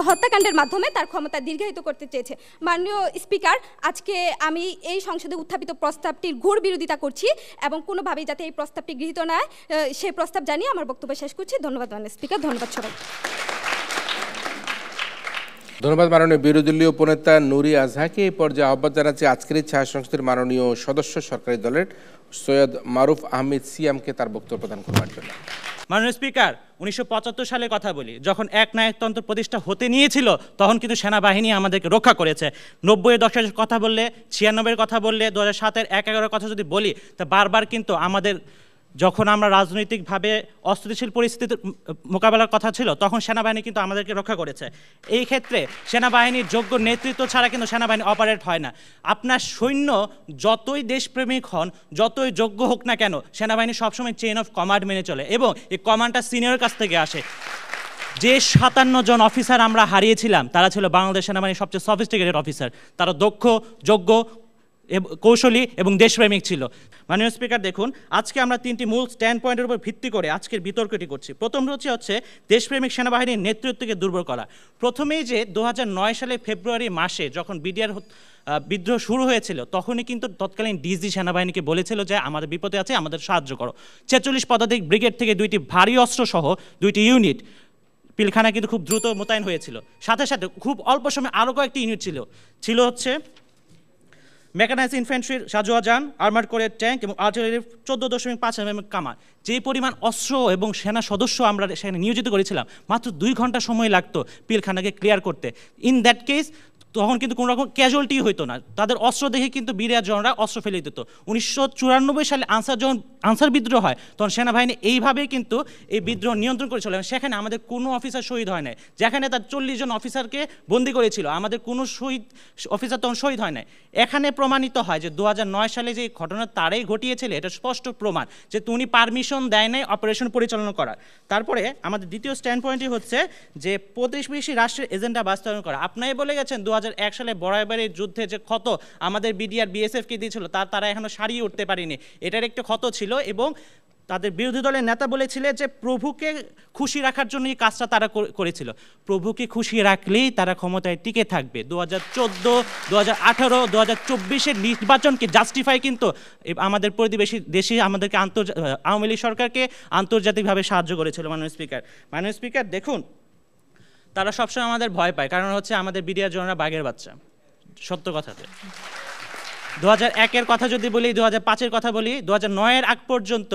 হত্যাকাণ্ডের মাধ্যমে তার ক্ষমতা দীর্ঘায়িত করতে চেয়েছে। মাননীয় স্পিকার, আজকে আমি এই সংসদে উত্থাপিত প্রস্তাবটির ঘোর বিরোধিতা করছি এবং কোনোভাবেই যাতে এই প্রস্তাবটি গৃহীত না হয় সেই প্রস্তাব জানিয়ে আমার বক্তব্য শেষ করছি। ধন্যবাদ মাননীয় স্পিকার, ধন্যবাদ সবাই। ধন্যবাদ মাননীয় বিরোধী দলীয় উপনেতা নুরি আজহাকে। এই পর্যায়ে আহ্বান জানাচ্ছি আজকের এই ছায়া সংসদের মাননীয় সদস্য সরকারি দলের সৈয়দ মারুফ আহমেদ সিয়ামকে তার বক্তব্য প্রদান করবার জন্য। মাননীয় স্পিকার, 1975 সালের কথা বলি, যখন একনায়কতন্ত্র প্রতিষ্ঠা হতে নিয়েছিল তখন কিন্তু সেনাবাহিনী আমাদেরকে রক্ষা করেছে। 90-এর দশকের কথা বললে, 96-এর কথা বললে, 2007-এর 11-এর কথা যদি বলি, তা বারবার কিন্তু আমাদের যখন আমরা রাজনৈতিকভাবে অস্থিতিশীল পরিস্থিতির মোকাবেলার কথা ছিল তখন সেনাবাহিনী কিন্তু আমাদেরকে রক্ষা করেছে। এই ক্ষেত্রে সেনাবাহিনীর যোগ্য নেতৃত্ব ছাড়া কিন্তু সেনাবাহিনী অপারেট হয় না। আপনার সৈন্য যতই দেশপ্রেমিক হন, যতই যোগ্য হোক না কেন, সেনাবাহিনী সবসময় চেইন অফ কমান্ড মেনে চলে এবং এই কমান্ডটা সিনিয়রের কাছ থেকে আসে। যে 57 জন অফিসার আমরা হারিয়েছিলাম তারা ছিল বাংলাদেশ সেনাবাহিনীর সবচেয়ে সফিস্টিকেটেড অফিসার। তারা দক্ষ, যোগ্য, কৌশলী এবং দেশপ্রেমিক ছিল। মাননীয় স্পিকার, দেখুন আজকে আমরা 3টি মূল স্ট্যান্ড পয়েন্টের উপর ভিত্তি করে আজকের বিতর্কটি করছি। প্রথম হচ্ছে দেশপ্রেমিক সেনাবাহিনীর নেতৃত্বকে দুর্বল করা। প্রথমেই যে 2009 সালে ফেব্রুয়ারি মাসে যখন বিডিআর বিদ্রোহ শুরু হয়েছিল তখনই কিন্তু তৎকালীন ডিজি সেনাবাহিনীকে বলেছিল যে আমাদের বিপদে আছে, আমাদের সাহায্য করো। 46 পদাতিক ব্রিগেড থেকে 2টি ভারী অস্ত্র সহ 2টি ইউনিট পিলখানা কিন্তু খুব দ্রুত মোতায়েন হয়েছিল। সাথে সাথে খুব অল্প সময় আরও কয়েকটি ইউনিট ছিল হচ্ছে মেকানাইজড ইনফ্যান্ট্রির সাজোয়াজান, আর্মার্ড কোরের ট্যাঙ্ক এবং আর্টিলারির 14.5 mm কামান। যে পরিমাণ অস্ত্র এবং সেনা সদস্য আমরা সেখানে নিয়োজিত করেছিলাম, মাত্র 2 ঘন্টা সময় লাগতো পিলখানাকে ক্লিয়ার করতে। ইন দ্যাট কেস তখন কিন্তু কোনো রকম ক্যাজুয়ালিটি হইতো না। তাদের অস্ত্র দেখে কিন্তু বিডিআর জওয়ানরা অস্ত্র ফেলে দিত। 1994 সালে আনসার বিদ্রোহ হয় তখন সেনাবাহিনী এইভাবেই কিন্তু এই বিদ্রোহ নিয়ন্ত্রণ করেছিল। সেখানে আমাদের কোনো অফিসার শহীদ হয় নাই। যেখানে তার 40 জন অফিসারকে বন্দি করেছিল, আমাদের কোনো অফিসার তখন শহীদ হয় নাই। এখানে প্রমাণিত হয় যে 2009 সালে যে ঘটনা তারাই ঘটিয়েছিল, এটা স্পষ্ট প্রমাণ যে উনি পারমিশন দেয় নাই অপারেশন পরিচালনা করার। তারপরে আমাদের দ্বিতীয় স্ট্যান্ড পয়েন্টই হচ্ছে যে প্রতিবেশী রাষ্ট্রের এজেন্ডা বাস্তবায়ন করা। আপনারাই বলে গেছেন 2001 সালে বরাবরের যুদ্ধে যে ক্ষত আমাদের বিডিআর বিএসএফকে দিয়েছিল তারা এখনো সারিয়ে উঠতে পারেনি, এটার একটা ক্ষত ছিল। এবং তাদের বিরোধী দলের নেতা বলেছিলেন যে প্রভুকে খুশি রাখার জন্য এই কাজটা তারা করেছিল। প্রভুকে খুশি রাখলেই তারা ক্ষমতায় টিকে থাকবে। 2014, 2018, 2024-এর নির্বাচনকে জাস্টিফাই কিন্তু আমাদের প্রতিবেশী দেশে আমাদেরকে আওয়ামী লীগ সরকারকে আন্তর্জাতিকভাবে সাহায্য করেছিল। মাননীয় স্পিকার দেখুন, তারা সবসময় আমাদের ভয় পায়, কারণ হচ্ছে আমাদের বিডিআর জনরা বাঘের বাচ্চা, সত্য কথাতে। 2001-এর কথা যদি বলি, 2005-এর কথা বলি, 2009-এর আগ পর্যন্ত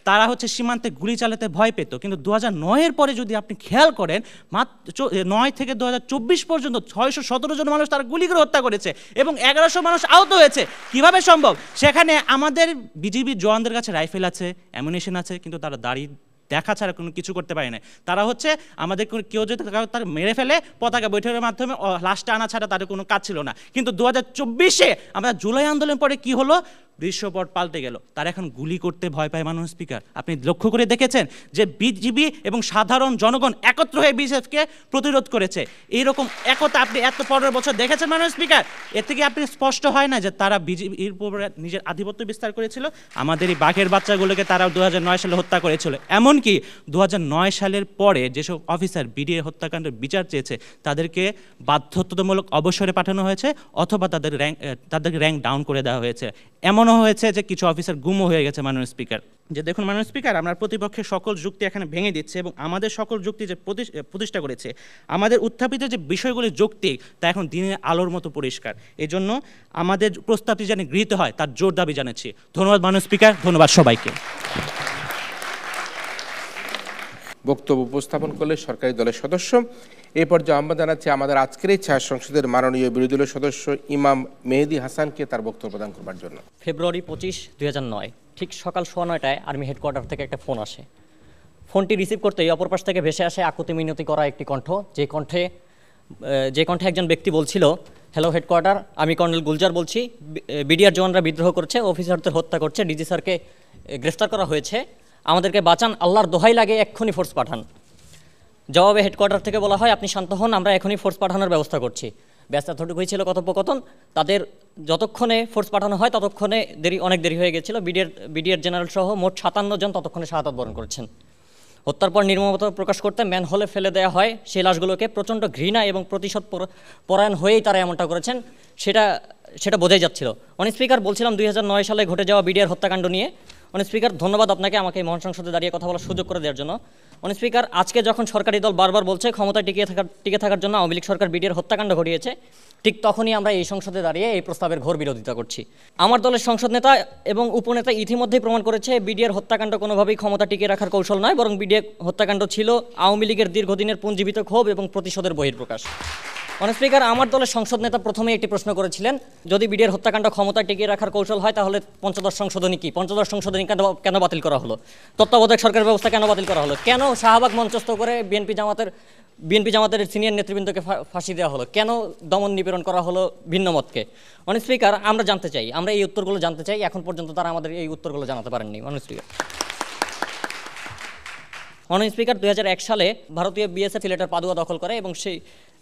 তারা হচ্ছে সীমান্তে গুলি চালাতে ভয় পেত, কিন্তু 2009-এর পরে যদি আপনি খেয়াল করেন, মাত্র 9 থেকে 2024 পর্যন্ত 617 জন মানুষ তারা গুলি করে হত্যা করেছে এবং 1100 মানুষ আহত হয়েছে। কিভাবে সম্ভব? সেখানে আমাদের বিজিবি জওয়ানদের কাছে রাইফেল আছে, অ্যামুনিশন আছে, কিন্তু তারা দাঁড়িয়ে দেখা ছাড়া কোনো কিছু করতে পারে না। তারা হচ্ছে আমাদের কেউ যদি তাকে মেরে ফেলে পতাকা বৈঠকের মাধ্যমে লাশটা আনা ছাড়া তাদের কোনো কাজ ছিল না। কিন্তু 2024-এ আমরা জুলাই আন্দোলন পরে কি হলো? দৃশ্যপট পাল্টে গেল, তারা এখন গুলি করতে ভয় পায়। মাননীয় স্পিকার, আপনি লক্ষ্য করে দেখেছেন যে বিজিবি এবং সাধারণ জনগণ একত্র হয়ে বিএসএফকে প্রতিরোধ করেছে। এইরকম একতা আপনি এত পরের বছর দেখেছেন মাননীয় স্পিকার? এর থেকে আপনি স্পষ্ট হয় না যে তারা বিজিবির উপরে নিজের আধিপত্য বিস্তার করেছিল? আমাদের এই বাঘের বাচ্চাগুলোকে তারা 2009 সালে হত্যা করেছিল। এমনকি 2009 সালের পরে যেসব অফিসার বিডিআর হত্যাকাণ্ডের বিচার চেয়েছে তাদেরকে বাধ্যতামূলক অবসরে পাঠানো হয়েছে, অথবা তাদেরকে র্যাঙ্ক ডাউন করে দেওয়া হয়েছে। এমনও হয়েছে যে কিছু অফিসার গুমও হয়ে গেছে। মাননীয় স্পিকার, যে দেখুন মাননীয় স্পিকার, আমরা প্রতিপক্ষের সকল যুক্তি এখানে ভেঙে দিচ্ছে এবং আমাদের সকল যুক্তি যে প্রতিষ্ঠা করেছে, আমাদের উত্থাপিত যে বিষয়গুলি যৌক্তিক তা এখন দিনের আলোর মতো পরিষ্কার। এই জন্য আমাদের প্রস্তাবটি যেন গৃহীত হয় তার জোর দাবি জানাচ্ছি। ধন্যবাদ মাননীয় স্পিকার, ধন্যবাদ সবাইকে। বক্তব্য উপস্থাপন করলে সরকারি দলের সদস্য। এ পর্যায়ে আহ্বান জানাচ্ছি আমাদের আজকের এই ছায়া সংসদের মাননীয় বিরোধী দলের সদস্য ইমাম মেহেদী হাসানকে তার বক্তব্য প্রদান করবার জন্য। ফেব্রুয়ারি 25, 2009 ঠিক সকাল 9:15 আর্মি হেডকোয়ার্টার থেকে একটা ফোন আসে। ফোনটি রিসিভ করতেই অপর পাশ থেকে ভেসে আসে আকুতি মিনতি করা একটি কণ্ঠ, যে কণ্ঠে একজন ব্যক্তি বলছিল, হ্যালো হেডকোয়ার্টার, আমি কর্নেল গুলজার বলছি, বিডিআর জওয়ানরা বিদ্রোহ করছে, অফিসারদের হত্যা করছে, ডিজি স্যারকে গ্রেফতার করা হয়েছে, আমাদেরকে বাঁচান, আল্লাহর দোহাই লাগে, এক্ষুনি ফোর্স পাঠান। জবাবে হেডকোয়ার্টার থেকে বলা হয়, আপনি শান্ত হন, আমরা এখনই ফোর্স পাঠানোর ব্যবস্থা করছি। ব্যস্ত এতটুকুই ছিল কথোপকথন। তাদের যতক্ষণে ফোর্স পাঠানো হয় ততক্ষণে অনেক দেরি হয়ে গেছিল। বিডিআর জেনারেল সহ মোট 57 জন ততক্ষণে শাহাদাত বরণ করেছেন। হত্যার পর নির্মমতা প্রকাশ করতে ম্যানহোলে ফেলে দেওয়া হয় সেই লাশগুলোকে। প্রচণ্ড ঘৃণা এবং প্রতিশোধ পরায়ণ হয়েই তারা এমনটা করেছেন, সেটা বোঝাই যাচ্ছিল। অনেক স্পিকার, বলছিলাম 2009 সালে ঘটে যাওয়া বিডিআর হত্যাকাণ্ড নিয়ে। অনেক স্পিকার, ধন্যবাদ আপনাকে আমাকে এই মহান সংসদে দাঁড়িয়ে কথা বলার সুযোগ করে দেওয়ার জন্য। অনেক স্পিকার, আজকে যখন সরকারি দল বারবার বলছে ক্ষমতায় টিকে থাকার জন্য আওয়ামী লীগ সরকার বিডিআর হত্যাকাণ্ড ঘটিয়েছে, ঠিক তখনই আমরা এই সংসদে দাঁড়িয়ে এই প্রস্তাবের ঘোর বিরোধিতা করছি। আমার দলের সংসদ নেতা এবং উপনেতা ইতিমধ্যেই প্রমাণ করেছে বিডিআর হত্যাকাণ্ড কোনোভাবেই ক্ষমতা টিকিয়ে রাখার কৌশল নয়, বরং বিডিআর হত্যাকাণ্ড ছিল আওয়ামী লীগের দীর্ঘদিনের পুঞ্জীবিত ক্ষোভ এবং প্রতিশোধের বহিঃপ্রকাশ। অনেক স্পিকার, আমার দলের সংসদ নেতা প্রথমেই একটি প্রশ্ন করেছিলেন, যদি বিডিআর হত্যাকাণ্ড ক্ষমতা টিকিয়ে রাখার কৌশল হয় তাহলে পঞ্চদশ সংশোধনী কি? পঞ্চদশ সংশোধনী কেন বাতিল করা হলো? তত্ত্বাবধায়ক সরকার ব্যবস্থা কেন বাতিল করা হলো? কেন শাহবাগ মঞ্চস্থ করে বিএনপি জামাতের সিনিয়র নেতৃবৃন্দকে ফাঁসি দেওয়া হলো? কেন দমন নিপীড়ন করা হলো ভিন্ন মতকে? অনেক স্পিকার, আমরা এই উত্তরগুলো জানতে চাই। এখন পর্যন্ত তারা আমাদের এই উত্তরগুলো জানাতে পারেননি। অনেক স্পিকার 2001 সালে ভারতীয় বিএসএফ সিলেটের পাদুয়া দখল করে এবং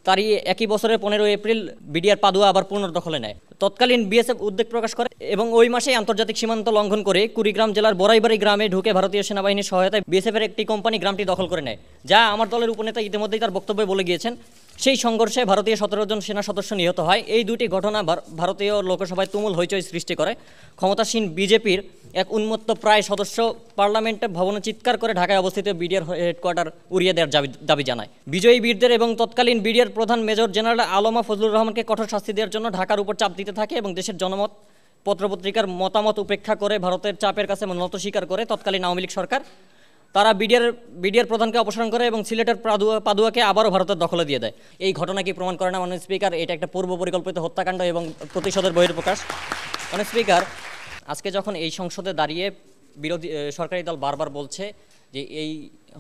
তারই একই বছরের 15 এপ্রিল বিডিআর পাদুয়া আবার পুনর্দখলে নেয়। তৎকালীন বিএসএফ উদ্বেগ প্রকাশ করে এবং ওই মাসেই আন্তর্জাতিক সীমান্ত লঙ্ঘন করে কুড়িগ্রাম জেলার বড়াইবাড়ি গ্রামে ঢুকে ভারতীয় সেনাবাহিনীর সহায়তায় বিএসএফের একটি কোম্পানি গ্রামটি দখল করে নেয়, যা আমার দলের উপনেতা ইতিমধ্যেই তার বক্তব্যে বলে গিয়েছেন। সেই সংঘর্ষে ভারতীয় 17 জন সেনা সদস্য নিহত হয়। এই দুটি ঘটনা ভারতীয় লোকসভায় তুমুল হইচই সৃষ্টি করে। ক্ষমতাসীন বিজেপির এক উন্মত্ত প্রায় সদস্য পার্লামেন্টে ভবনে চিৎকার করে ঢাকায় অবস্থিত বিডিআর হেডকোয়ার্টার উড়িয়ে দেওয়ার দাবি জানায়। বিজয়ী বীরদের এবং তৎকালীন বিডিআর প্রধান মেজর জেনারেল আলমা ফজলুর রহমানকে কঠোর শাস্তি দেওয়ার জন্য ঢাকার উপর চাপ দিতে থাকে এবং দেশের জনমত পত্রপত্রিকার মতামত উপেক্ষা করে ভারতের চাপের কাছে নত স্বীকার করে তৎকালীন আওয়ামী লীগ সরকার। তারা বিডিআর প্রধানকে অপসারণ করে এবং সিলেটের পাদুয়াকে আবারও ভারতের দখলে দিয়ে দেয়। এই ঘটনা কি প্রমাণ করে না মাননীয় স্পিকার এটা একটা পূর্ব পরিকল্পিত হত্যাকাণ্ড এবং প্রতিশোধের বহিঃপ্রকাশ? মাননীয় স্পিকার, আজকে যখন এই সংসদে দাঁড়িয়ে সরকারি দল বারবার বলছে যে এই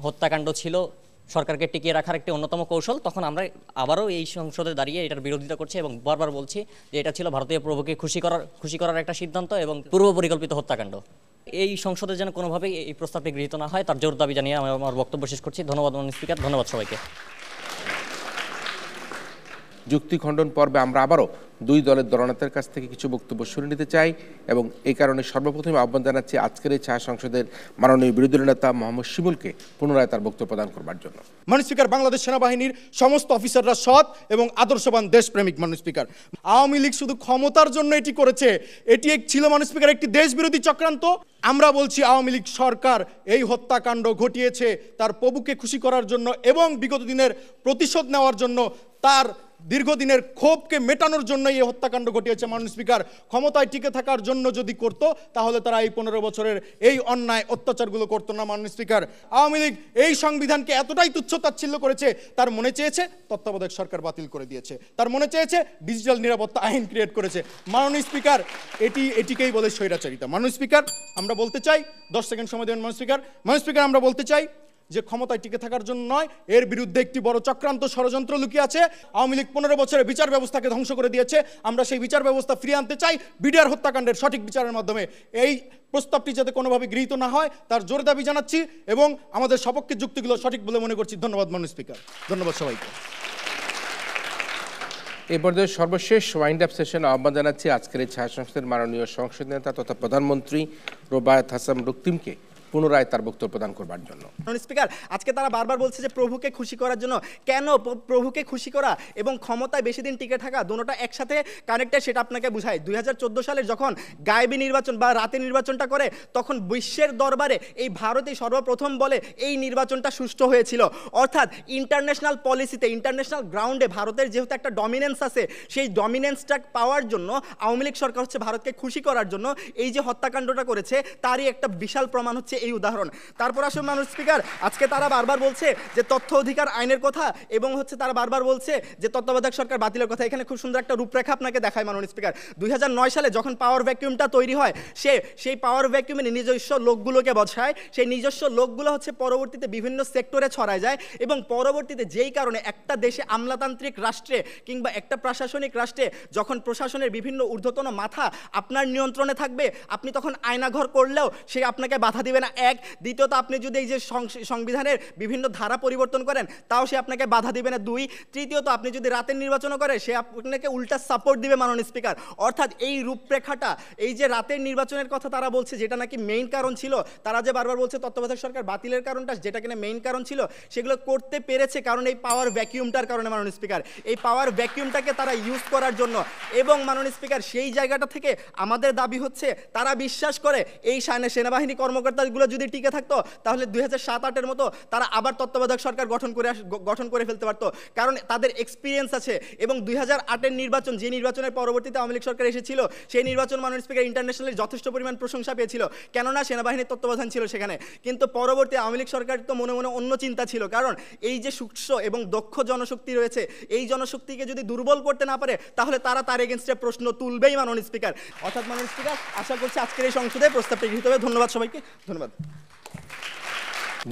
হত্যাকাণ্ড ছিল সরকারকে টিকিয়ে রাখার একটি অন্যতম কৌশল, তখন আমরা আবারও এই সংসদে দাঁড়িয়ে এটার বিরোধিতা করছি এবং বারবার বলছি যে এটা ছিল ভারতীয় প্রভুকে খুশি করার একটা সিদ্ধান্ত এবং পূর্ব পরিকল্পিত হত্যাকাণ্ড। এই সংসদে যেন কোনোভাবেই এই প্রস্তাবটি গৃহীত না হয় তার জোর দাবি জানিয়ে আমি আমার বক্তব্য শেষ করছি। ধন্যবাদ মাননীয় স্পিকার, ধন্যবাদ সবাইকে। যুক্তি খণ্ডন পর্বে আমরা আবারও দুই দলের দলনেতার কাছ থেকে কিছু বক্তব্য শুনে নিতে চাই এবং এই কারণে সর্বপ্রথমে আহ্বান জানাচ্ছি আজকের এই ছায়া সংসদের মাননীয় বিরোধী দলীয় নেতা মোহাম্মদ শিমুলকে পুনরায় তার বক্তব্য প্রদান করবার জন্য। মাননীয় স্পিকার, বাংলাদেশ সেনাবাহিনীর সমস্ত অফিসাররা সৎ এবং আদর্শবান দেশপ্রেমিক। মাননীয় স্পিকার, আওয়ামী লীগ শুধু ক্ষমতার জন্য এটি করেছে, এটি ছিল মাননীয় স্পিকার একটি দেশবিরোধী চক্রান্ত। আমরা বলছি আওয়ামী লীগ সরকার এই হত্যাকাণ্ড ঘটিয়েছে তার প্রভুকে খুশি করার জন্য এবং বিগত দিনের প্রতিশোধ নেওয়ার জন্য, তার দীর্ঘদিনের ক্ষোভকে মেটানোর জন্য এই হত্যাকাণ্ড ঘটিয়েছে। মাননীয় স্পিকার, ক্ষমতায় টিকে থাকার জন্য যদি করত তাহলে তারা এই 15 বছরের এই অন্যায় অত্যাচারগুলো করতো না। মাননীয় স্পিকার, আওয়ামী লীগ এই সংবিধানকে এতটাই তুচ্ছ-তাচ্ছিল্য করেছে, তার মনে চেয়েছে তত্ত্বাবধায়ক সরকার বাতিল করে দিয়েছে, তার মনে চেয়েছে ডিজিটাল নিরাপত্তা আইন ক্রিয়েট করেছে। মাননীয় স্পিকার, এটিকেই বলে স্বৈরাচারিতা। মাননীয় স্পিকার, আমরা বলতে চাই, 10 সেকেন্ড সময় দেবেন মাননীয় স্পিকার, আমরা বলতে চাই যে ক্ষমতায় টিকে থাকার জন্য নয়, এর বিরুদ্ধে একটি বড় চক্রান্ত ষড়যন্ত্র লুকিয়ে আছে। আওয়ামী লীগ 15 বছরে বিচার ব্যবস্থাকে ধ্বংস করে দিয়েছে। আমরা সেই বিচার ব্যবস্থা ফিরিয়ে আনতে চাই বিডিআর হত্যাকাণ্ডের সঠিক বিচারের মাধ্যমে। এই প্রস্তাবটি যাতে কোনোভাবে গৃহীত না হয় তার জোর দাবি জানাচ্ছি এবং আমাদের সপক্ষে যুক্তিগুলো সঠিক বলে মনে করছি। ধন্যবাদ মাননীয় স্পিকার, ধন্যবাদ সবাইকে। এই পর্যায়ে সর্বশেষ ওয়াইন্ড আপ সেশন আহ্বান জানাচ্ছি আজকের এই ছায়া সংসদের মাননীয় সংসদ নেতা তথা প্রধানমন্ত্রী রোবায়েত হাসান রক্তিমকে পুনরায় তার বক্তব্য প্রদান করবার জন্য। স্পিকার, আজকে তারা বারবার বলছে যে প্রভুকে খুশি করার জন্য। কেন প্রভুকে খুশি করা এবং ক্ষমতায় বেশি দিন টিকে থাকা দুটোটা একসাথে কানেক্টেড, সেটা আপনাকে বুঝায়। 2014 সালে যখন গায়েবী নির্বাচন বা রাতে নির্বাচনটা করে, তখন বিশ্বের দরবারে এই ভারতই সর্বপ্রথম বলে এই নির্বাচনটা সুষ্ঠু হয়েছিল। অর্থাৎ ইন্টারন্যাশনাল পলিসিতে, ইন্টারন্যাশনাল গ্রাউন্ডে ভারতের যেহেতু একটা ডমিনেন্স আছে, সেই ডমিনেন্সটা পাওয়ার জন্য আওয়ামী লীগ সরকার হচ্ছে ভারতকে খুশি করার জন্য এই যে হত্যাকাণ্ডটা করেছে, তারই একটা বিশাল প্রমাণ হচ্ছে এই উদাহরণ। তারপর আসুন মাননীয় স্পিকার, আজকে তারা বারবার বলছে যে তথ্য অধিকার আইনের কথা এবং হচ্ছে তারা বারবার বলছে যে তত্ত্বাবধায়ক সরকার বাতিলের কথা। এখানে খুব সুন্দর একটা রূপরেখা আপনাকে দেখায় মাননীয় স্পিকার। 2009 সালে যখন পাওয়ার ভ্যাকুয়ামটা তৈরি হয়, সেই পাওয়ার ভ্যাকুয়ামে নিজস্ব লোকগুলোকে বসায়। সেই নিজস্ব লোকগুলো হচ্ছে পরবর্তীতে বিভিন্ন সেক্টরে ছড়ায় যায় এবং পরবর্তীতে যেই কারণে একটা দেশে আমলাতান্ত্রিক রাষ্ট্রে কিংবা একটা প্রশাসনিক রাষ্ট্রে যখন প্রশাসনের বিভিন্ন ঊর্ধ্বতন মাথা আপনার নিয়ন্ত্রণে থাকবে, আপনি তখন আয়নাঘর করলেও সে আপনাকে বাধা দিবে না। এক, দ্বিতীয়ত আপনি যদি এই যে সংবিধানের বিভিন্ন ধারা পরিবর্তন করেন তাও সে আপনাকে বাধা দিবে না। 2, তৃতীয়ত আপনি যদি রাতের নির্বাচনও করে সে আপনাকে উল্টা সাপোর্ট দিবে মাননীয় স্পিকার। অর্থাৎ এই রূপরেখাটা, এই যে রাতের নির্বাচনের কথা তারা বলছে যেটা নাকি মেইন কারণ ছিল, তারা যে বারবার বলছে তত্ত্বাবধায়ক সরকার বাতিলের কারণটা যেটা কিনা মেইন কারণ ছিল, সেগুলো করতে পেরেছে কারণ এই পাওয়ার ভ্যাকুয়ামটার কারণে মাননীয় স্পিকার। এই পাওয়ার ভ্যাকুয়ামটাকে তারা ইউজ করার জন্য। এবং মাননীয় স্পিকার, সেই জায়গাটা থেকে আমাদের দাবি হচ্ছে তারা বিশ্বাস করে এই সেনাবাহিনী কর্মকর্তাগুলো যদি টিকে থাকতো তাহলে 2007-08-এর মতো তারা আবার তত্ত্বাবধায়ক সরকার গঠন করে ফেলতে পারতো, কারণ তাদের এক্সপিরিয়েন্স আছে। এবং 2008-এর নির্বাচন, যে নির্বাচনের পরবর্তীতে আওয়ামী লীগ সরকার এসেছিল, সেই নির্বাচন মাননীয় স্পিকার ইন্টারন্যাশনালি যথেষ্ট পরিমাণ প্রশংসা পেয়েছিল, কেননা সেনাবাহিনীর তত্ত্বাবধান ছিল সেখানে। কিন্তু পরবর্তী আওয়ামী লীগ সরকার তো মনে মনে অন্য চিন্তা ছিল, কারণ এই যে সুষ্ঠু এবং দক্ষ জনশক্তি রয়েছে, এই জনশক্তিকে যদি দুর্বল করতে না পারে তাহলে তার এগেনস্টে প্রশ্ন তুলবেই মাননীয় স্পিকার। অর্থাৎ মাননীয় স্পিকার, আশা করছি আজকের এই সংসদে প্রস্তাবটি গৃহীত হবে। ধন্যবাদ সবাইকে, ধন্যবাদ।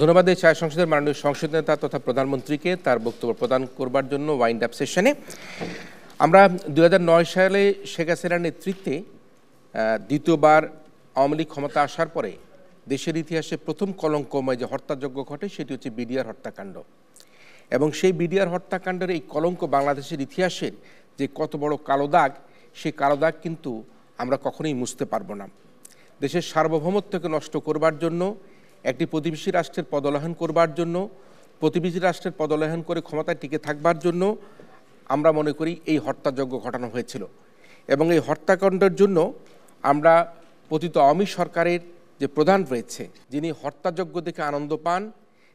ধন্যবাদ এই ছায়া সংসদের মাননীয় সংসদ নেতা তথা প্রধানমন্ত্রীকে তার বক্তব্য প্রদান করবার জন্য। ওয়াইন্ড আপ সেশনে আমরা 2009 সালে শেখ হাসিনার নেতৃত্বে দ্বিতীয়বার আওয়ামী লীগ ক্ষমতা আসার পরে দেশের ইতিহাসে প্রথম কলঙ্কময় যে হত্যাযজ্ঞ ঘটে সেটি হচ্ছে বিডিআর হত্যাকাণ্ড। এবং সেই বিডিআর হত্যাকাণ্ডের এই কলঙ্ক বাংলাদেশের ইতিহাসের যে কত বড় কালো দাগ, সেই কালো দাগ কিন্তু আমরা কখনোই মুছতে পারবো না। দেশের সার্বভৌমত্বকে নষ্ট করবার জন্য, একটি প্রতিবেশী রাষ্ট্রের পদলাহন করবার জন্য, প্রতিবেশী রাষ্ট্রের পদলাহন করে ক্ষমতায় টিকে থাকবার জন্য আমরা মনে করি এই হত্যাযজ্ঞ ঘটানো হয়েছিল। এবং এই হত্যাকাণ্ডের জন্য আমরা পতিত আওয়ামী সরকারের যে প্রধান রয়েছে, যিনি হত্যাযজ্ঞ দেখে আনন্দ পান,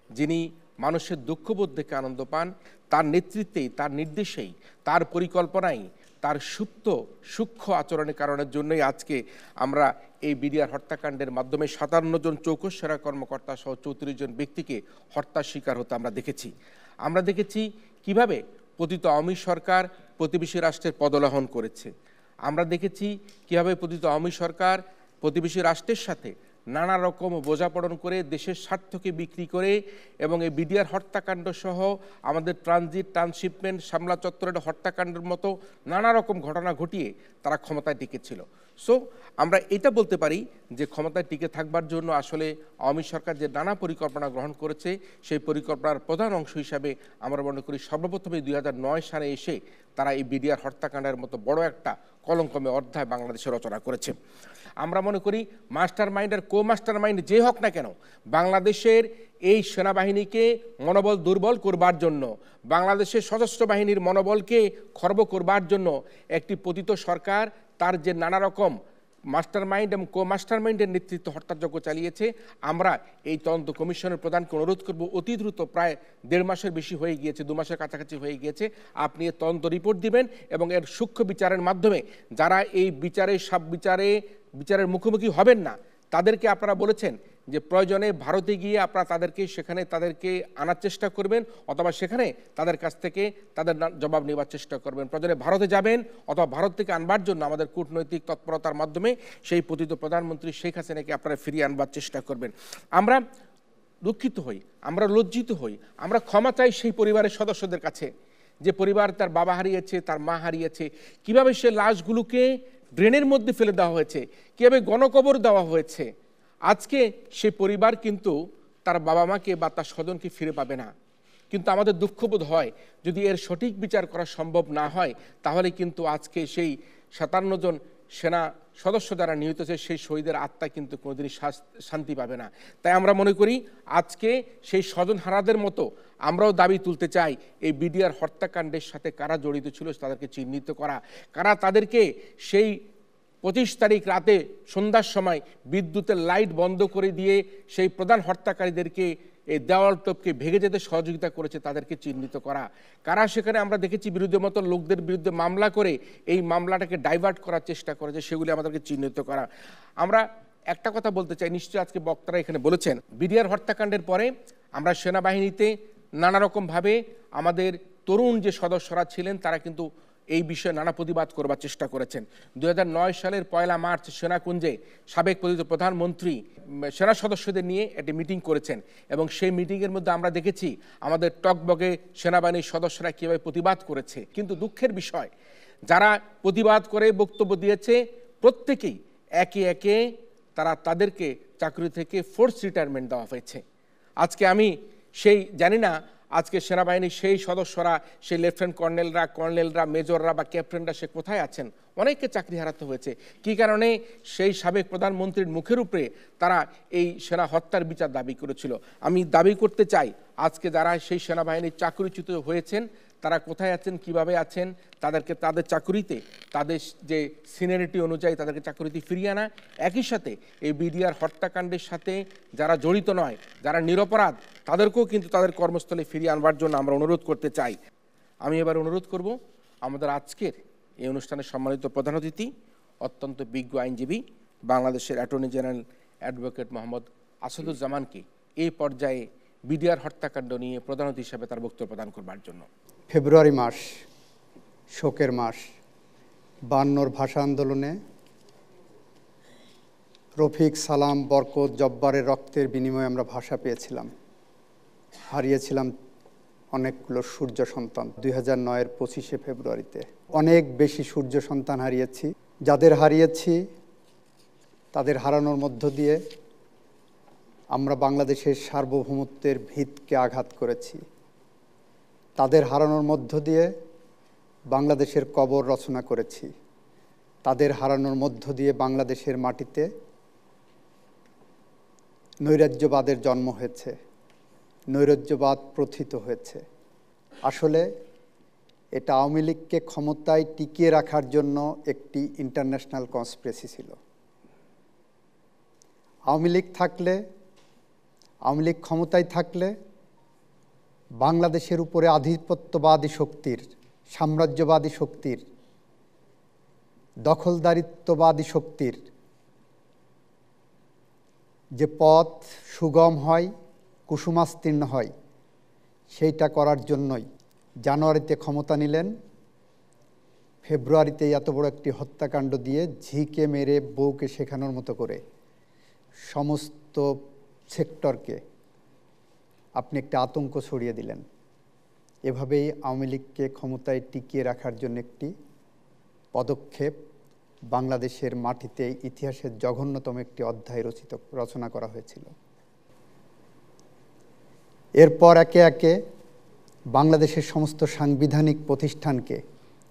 যিনি মানুষের দুঃখবোধ দেখে আনন্দ পান, তার নেতৃত্বেই, তার নির্দেশেই, তার পরিকল্পনায়, তার সুপ্ত সূক্ষ্ম আচরণের কারণের জন্যই আজকে আমরা এই বিডিআর হত্যাকাণ্ডের মাধ্যমে 57 জন চৌকস সেরা কর্মকর্তা সহ 34 জন ব্যক্তিকে হত্যার শিকার হতে আমরা দেখেছি। আমরা দেখেছি কিভাবে পতিত আওয়ামী সরকার প্রতিবেশী রাষ্ট্রের পদলাহন করেছে। আমরা দেখেছি কিভাবে পতিত আওয়ামী সরকার প্রতিবেশী রাষ্ট্রের সাথে নানা রকম বোঝাপড়ন করে দেশের স্বার্থকে বিক্রি করে এবং এই বিডিআর হত্যাকাণ্ড সহ আমাদের ট্রানশিপমেন্ট, শামলা চত্বরের হত্যাকাণ্ডের মতো নানা রকম ঘটনা ঘটিয়ে তারা ক্ষমতায় টিকেছিল। সো আমরা এটা বলতে পারি যে ক্ষমতায় টিকে থাকবার জন্য আসলে আওয়ামী সরকার যে নানা পরিকল্পনা গ্রহণ করেছে সেই পরিকল্পনার প্রধান অংশ হিসাবে আমরা মনে করি সর্বপ্রথমে 2009 সালে এসে তারা এই বিডিআর হত্যাকাণ্ডের মতো বড় একটা কলঙ্কময় অধ্যায় বাংলাদেশে রচনা করেছে। আমরা মনে করি মাস্টার মাইন্ড আর কো মাস্টার মাইন্ড যে হোক না কেন, বাংলাদেশের এই সেনাবাহিনীকে মনোবল দুর্বল করবার জন্য, বাংলাদেশের সশস্ত্র বাহিনীর মনোবলকে খর্ব করবার জন্য একটি পতিত সরকার তার যে নানা রকম মাস্টার মাইন্ড এবং কো মাস্টার মাইন্ডের নেতৃত্বে হত্যাযজ্ঞ চালিয়েছে, আমরা এই তদন্ত কমিশনের প্রধানকে অনুরোধ করব অতি দ্রুত, প্রায় 1.5 মাসের বেশি হয়ে গিয়েছে, 2 মাসের কাছাকাছি হয়ে গিয়েছে, আপনি এর তদন্ত রিপোর্ট দিবেন এবং এর সূক্ষ্ম বিচারের মাধ্যমে যারা এই বিচারের মুখোমুখি হবেন না তাদেরকে আপনারা বলেছেন যে প্রয়োজনে ভারতে গিয়ে আপনারা তাদেরকে আনার চেষ্টা করবেন, অথবা সেখানে তাদের কাছ থেকে তাদের জবাব নেওয়ার চেষ্টা করবেন। প্রয়োজনে ভারতে যাবেন অথবা ভারত থেকে আনবার জন্য আমাদের কূটনৈতিক তৎপরতার মাধ্যমে সেই পতিত প্রধানমন্ত্রী শেখ হাসিনাকে আপনারা ফিরিয়ে আনবার চেষ্টা করবেন। আমরা দুঃখিত হই, আমরা লজ্জিত হই, আমরা ক্ষমা চাই সেই পরিবারের সদস্যদের কাছে যে পরিবার তার বাবা হারিয়েছে, তার মা হারিয়েছে, কিভাবে সে লাশগুলোকে ড্রেনের মধ্যে ফেলে দেওয়া হয়েছে, কীভাবে গণকবর দেওয়া হয়েছে। আজকে সে পরিবার কিন্তু তার বাবা মাকে বা তার স্বজনকে ফিরে পাবে না। কিন্তু আমাদের দুঃখবোধ হয় যদি এর সঠিক বিচার করা সম্ভব না হয় তাহলে কিন্তু আজকে সেই 57 জন সেনা সদস্য যারা নিহত হয়েছে সেই শহীদের আত্মা কিন্তু কোনোদিনই শান্তি পাবে না। তাই আমরা মনে করি আজকে সেই স্বজন হারাদের মতো আমরাও দাবি তুলতে চাই এই বিডিআর হত্যাকাণ্ডের সাথে কারা জড়িত ছিল তাদেরকে চিহ্নিত করা, কারা তাদেরকে সেই 25 তারিখ রাতে সন্ধ্যার সময় বিদ্যুতের লাইট বন্ধ করে দিয়ে সেই প্রধান হত্যাকারীদেরকে এই দেওয়াল টপকে ভেঙে যেতে সহযোগিতা করেছে তাদেরকে চিহ্নিত করা, কারা সেখানে আমরা দেখেছি বিরোধী মতো লোকদের বিরুদ্ধে মামলা করে এই মামলাটাকে ডাইভার্ট করার চেষ্টা করেছে, সেগুলি আমাদেরকে চিহ্নিত করা। আমরা একটা কথা বলতে চাই, নিশ্চয়ই আজকে বক্তারা এখানে বলেছেন বিডিআর হত্যাকাণ্ডের পরে আমরা সেনাবাহিনীতে নানা রকমভাবে আমাদের তরুণ যে সদস্যরা ছিলেন তারা কিন্তু এই বিষয়ে নানা প্রতিবাদ করবার চেষ্টা করেছেন। 2009 সালের 1 মার্চ সেনাকুঞ্জে সাবেক পতিত প্রধানমন্ত্রী সেনা সদস্যদের নিয়ে একটি মিটিং করেছেন এবং সেই মিটিংয়ের মধ্যে আমরা দেখেছি আমাদের টকবগে সেনাবাহিনীর সদস্যরা কীভাবে প্রতিবাদ করেছে। কিন্তু দুঃখের বিষয়, যারা প্রতিবাদ করে বক্তব্য দিয়েছে প্রত্যেকেই একে একে তাদেরকে চাকরি থেকে ফোর্স রিটায়ারমেন্ট দেওয়া হয়েছে। আজকে আমি সেই জানি না আজকে সেনাবাহিনীর সেই সদস্যরা, সেই লেফটেন্যান্ট কর্নেলরা, মেজররা বা ক্যাপ্টেনরা সে কোথায় আছেন? অনেককে চাকরি হারাতে হয়েছে। কী কারণে? সেই সাবেক প্রধানমন্ত্রীর মুখের উপরে তারা এই সেনা হত্যার বিচার দাবি করেছিল। আমি দাবি করতে চাই আজকে যারা সেই সেনাবাহিনীর চাকরিচ্যুত হয়েছেন তারা কোথায় আছেন, কিভাবে আছেন, তাদেরকে তাদের চাকরিতে তাদের যে সিনিয়রিটি অনুযায়ী তাদেরকে চাকরিতে ফিরিয়ে আনা, একই সাথে এই বিডিআর হত্যাকাণ্ডের সাথে যারা জড়িত নয়, যারা নিরপরাধ তাদেরকেও কিন্তু তাদের কর্মস্থলে ফিরিয়ে আনবার জন্য আমরা অনুরোধ করতে চাই। আমি এবার অনুরোধ করব আমাদের আজকের এই অনুষ্ঠানের সম্মানিত প্রধান অতিথি, অত্যন্ত বিজ্ঞ আইনজীবী, বাংলাদেশের অ্যাটর্নি জেনারেল অ্যাডভোকেট মোহাম্মদ আসাদুজ্জামানকে এই পর্যায়ে বিডিআর হত্যাকাণ্ড নিয়ে প্রধান অতিথি হিসাবে তার বক্তব্য প্রদান করবার জন্য। ফেব্রুয়ারি মাস শোকের মাস। 52 ভাষা আন্দোলনে রফিক, সালাম, বরকত, জব্বারের রক্তের বিনিময়ে আমরা ভাষা পেয়েছিলাম, হারিয়েছিলাম অনেকগুলো সূর্য সন্তান। 2009-এর 25শে ফেব্রুয়ারিতে অনেক বেশি সূর্য সন্তান হারিয়েছি। যাদের হারিয়েছি তাদের হারানোর মধ্য দিয়ে আমরা বাংলাদেশের সার্বভৌমত্বের ভিতকে আঘাত করেছি। তাদের হারানোর মধ্য দিয়ে বাংলাদেশের কবর রচনা করেছি। তাদের হারানোর মধ্য দিয়ে বাংলাদেশের মাটিতে নৈরাজ্যবাদের জন্ম হয়েছে, নৈরাজ্যবাদ প্রথিত হয়েছে। আসলে এটা আওয়ামী লীগকে ক্ষমতায় টিকিয়ে রাখার জন্য একটি ইন্টারন্যাশনাল কনস্পিরেসি ছিল। আওয়ামী লীগ ক্ষমতায় থাকলে বাংলাদেশের উপরে আধিপত্যবাদী শক্তির, সাম্রাজ্যবাদী শক্তির, দখলদারিত্ববাদী শক্তির যে পথ সুগম হয়, কুসুমাস্তীর্ণ হয়, সেইটা করার জন্যই জানুয়ারিতে ক্ষমতা নিলেন। ফেব্রুয়ারিতে এত বড় একটি হত্যাকাণ্ড দিয়ে ঝিকে মেরে বউকে শেখানোর মতো করে সমস্ত সেক্টরকে আপনি একটা আতঙ্ক ছড়িয়ে দিলেন। এভাবেই আওয়ামী লীগকে ক্ষমতায় টিকিয়ে রাখার জন্য একটি পদক্ষেপ বাংলাদেশের মাটিতে ইতিহাসের জঘন্যতম একটি অধ্যায় রচনা করা হয়েছিল। এরপর একে একে বাংলাদেশের সমস্ত সাংবিধানিক প্রতিষ্ঠানকে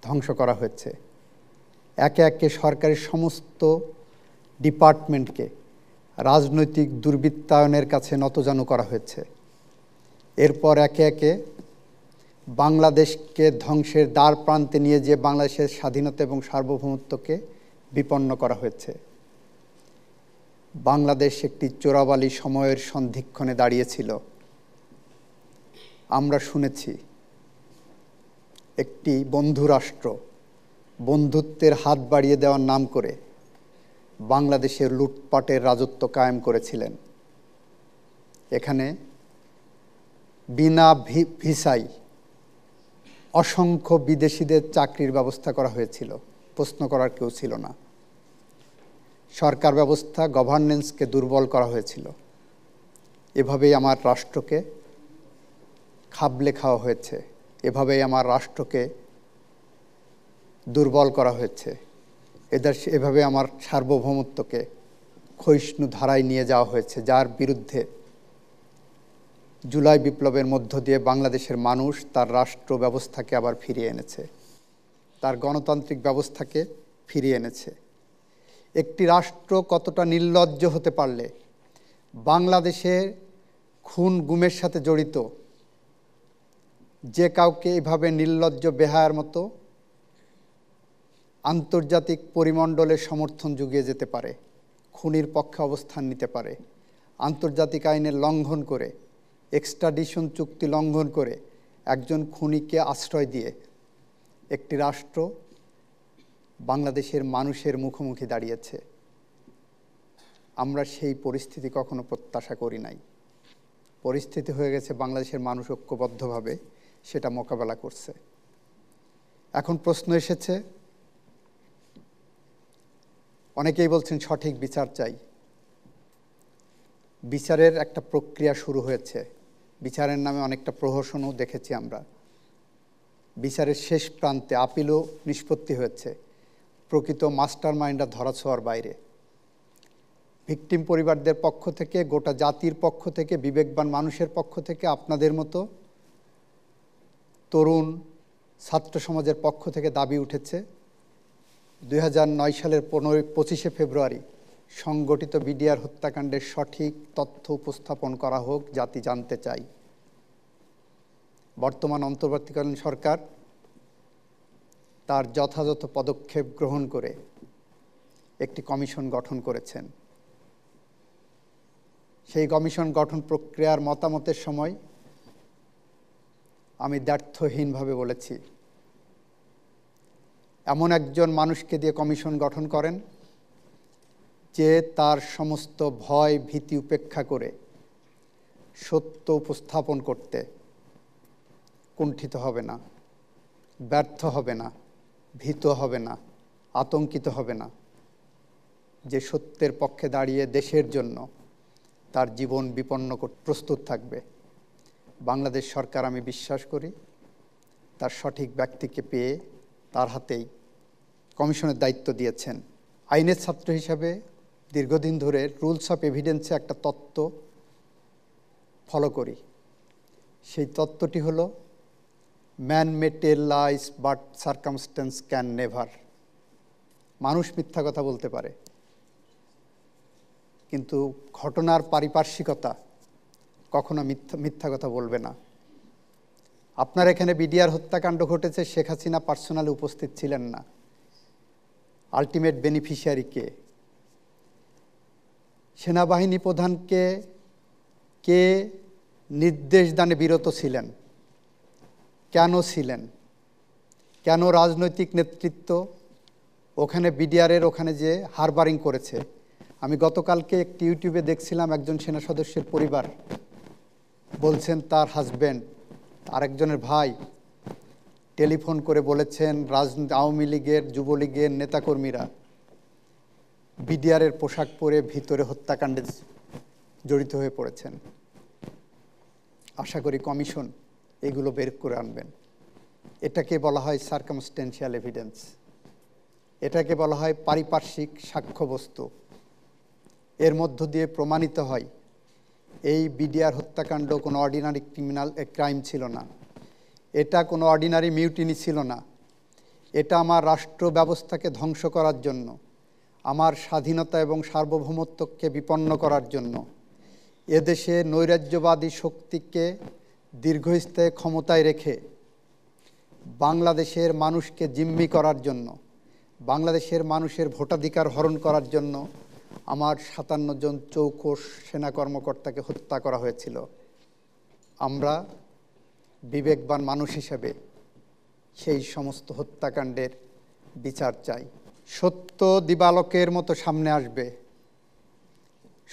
ধ্বংস করা হয়েছে। একে একে সরকারের সমস্ত ডিপার্টমেন্টকে রাজনৈতিক দুর্বৃত্তায়নের কাছে নতজানু করা হয়েছে। এরপর একে একে বাংলাদেশকে ধ্বংসের দ্বার প্রান্তে নিয়ে যে বাংলাদেশের স্বাধীনতা এবং সার্বভৌমত্বকে বিপন্ন করা হয়েছে। বাংলাদেশ একটি চোরাবালি সময়ের সন্ধিক্ষণে দাঁড়িয়েছিল। আমরা শুনেছি একটি বন্ধু রাষ্ট্র বন্ধুত্বের হাত বাড়িয়ে দেওয়ার নাম করে বাংলাদেশের লুটপাটের রাজত্ব কায়েম করেছিলেন। এখানে বিনা ভিসায় অসংখ্য বিদেশিদের চাকরির ব্যবস্থা করা হয়েছিল, প্রশ্ন করার কেউ ছিল না। সরকার ব্যবস্থা গভর্নেন্সকে দুর্বল করা হয়েছিল। এভাবেই আমার রাষ্ট্রকে খাবলে খাওয়া হয়েছে, এভাবেই আমার রাষ্ট্রকে দুর্বল করা হয়েছে, এভাবে আমার সার্বভৌমত্বকে ক্ষয়িষ্ণু ধারায় নিয়ে যাওয়া হয়েছে, যার বিরুদ্ধে জুলাই বিপ্লবের মধ্য দিয়ে বাংলাদেশের মানুষ তার রাষ্ট্র ব্যবস্থাকে আবার ফিরিয়ে এনেছে, তার গণতান্ত্রিক ব্যবস্থাকে ফিরিয়ে এনেছে। একটি রাষ্ট্র কতটা নির্লজ্জ হতে পারলে বাংলাদেশের খুন গুমের সাথে জড়িত যে কাউকে এভাবে নির্লজ্জ বেহায়ার মতো আন্তর্জাতিক পরিমণ্ডলের সমর্থন জুগিয়ে যেতে পারে, খুনির পক্ষে অবস্থান নিতে পারে, আন্তর্জাতিক আইনের লঙ্ঘন করে, এক্সট্রাডিশন চুক্তি লঙ্ঘন করে একজন খুনিকে আশ্রয় দিয়ে একটি রাষ্ট্র বাংলাদেশের মানুষের মুখোমুখি দাঁড়িয়েছে। আমরা সেই পরিস্থিতি কখনো প্রত্যাশা করি নাই। পরিস্থিতি হয়ে গেছে, বাংলাদেশের মানুষ ঐক্যবদ্ধভাবে সেটা মোকাবেলা করছে। এখন প্রশ্ন এসেছে, অনেকেই বলছেন সঠিক বিচার চাই। বিচারের একটা প্রক্রিয়া শুরু হয়েছে, বিচারের নামে অনেকটা প্রহসনও দেখেছি আমরা। বিচারের শেষ প্রান্তে আপিলও নিষ্পত্তি হয়েছে, প্রকৃত মাস্টার মাইন্ডরা ধরাছোঁয়ার বাইরে। ভিকটিম পরিবারদের পক্ষ থেকে, গোটা জাতির পক্ষ থেকে, বিবেকবান মানুষের পক্ষ থেকে, আপনাদের মতো তরুণ ছাত্র সমাজের পক্ষ থেকে দাবি উঠেছে 2009 সালের 25শে ফেব্রুয়ারি সংগঠিত বিডিআর হত্যাকাণ্ডের সঠিক তথ্য উপস্থাপন করা হোক, জাতি জানতে চাই। বর্তমান অন্তর্বর্তীকালীন সরকার তার যথাযথ পদক্ষেপ গ্রহণ করে একটি কমিশন গঠন করেছেন। সেই কমিশন গঠন প্রক্রিয়ার মতামতের সময় আমি দ্ব্যর্থহীনভাবে বলেছি, এমন একজন মানুষকে দিয়ে কমিশন গঠন করেন যে তার সমস্ত ভয় ভীতি উপেক্ষা করে সত্য উপস্থাপন করতে কুণ্ঠিত হবে না, ব্যর্থ হবে না, ভীত হবে না, আতঙ্কিত হবে না, যে সত্যের পক্ষে দাঁড়িয়ে দেশের জন্য তার জীবন বিপন্ন করতে প্রস্তুত থাকবে। বাংলাদেশ সরকার, আমি বিশ্বাস করি, তার সঠিক ব্যক্তিকে পেয়ে তার হাতেই কমিশনের দায়িত্ব দিয়েছেন। আইনের ছাত্র হিসাবে দীর্ঘদিন ধরে রুলস অফ এভিডেন্সে একটা তত্ত্ব ফলো করি। সেই তত্ত্বটি হলো, man may tell lies but circumstance can never. মানুষ মিথ্যা কথা বলতে পারে, কিন্তু ঘটনার পারিপার্শ্বিকতা কখনো মিথ্যা কথা বলবে না। আপনার এখানে বিডিআর হত্যাকাণ্ড ঘটেছে, শেখ হাসিনা পার্সোনালি উপস্থিত ছিলেন না। আলটিমেট বেনিফিশিয়ারি কে? সেনাবাহিনী প্রধানকে কে নির্দেশ দানে বিরত ছিলেন? কেন ছিলেন? কেন রাজনৈতিক নেতৃত্ব ওখানে বিডিআরের ওখানে যে হারবারিং করেছে? আমি গতকালকে একটি ইউটিউবে দেখছিলাম, একজন সেনা সদস্যের পরিবার বলছেন তার হাজব্যান্ড, আরেকজনের ভাই টেলিফোন করে বলেছেন আওয়ামী লীগের, যুবলীগের নেতাকর্মীরা বিডিআরের পোশাক পরে ভিতরে হত্যাকাণ্ডে জড়িত হয়ে পড়েছেন। আশা করি কমিশন এগুলো বের করে আনবেন। এটাকে বলা হয় সার্কামস্টেন্সিয়াল এভিডেন্স। এটাকে বলা হয় পারিপার্শ্বিক সাক্ষ্যবস্তু। এর মধ্য দিয়ে প্রমাণিত হয় এই বিডিআর হত্যাকাণ্ড কোনো অর্ডিনারি ক্রাইম ছিল না, এটা কোনো অর্ডিনারি মিউটিনি ছিল না, এটা আমার রাষ্ট্র ব্যবস্থাকে ধ্বংস করার জন্য, আমার স্বাধীনতা এবং সার্বভৌমত্বকে বিপন্ন করার জন্য, এদেশে নৈরাজ্যবাদী শক্তিকে দীর্ঘস্থায়ী ক্ষমতায় রেখে বাংলাদেশের মানুষকে জিম্মি করার জন্য, বাংলাদেশের মানুষের ভোটাধিকার হরণ করার জন্য আমার 57 জন চৌকস সেনা কর্মকর্তাকে হত্যা করা হয়েছিল। আমরা বিবেকবান মানুষ হিসেবে সেই সমস্ত হত্যাকাণ্ডের বিচার চাই। সত্য দিবালোকের মতো সামনে আসবে,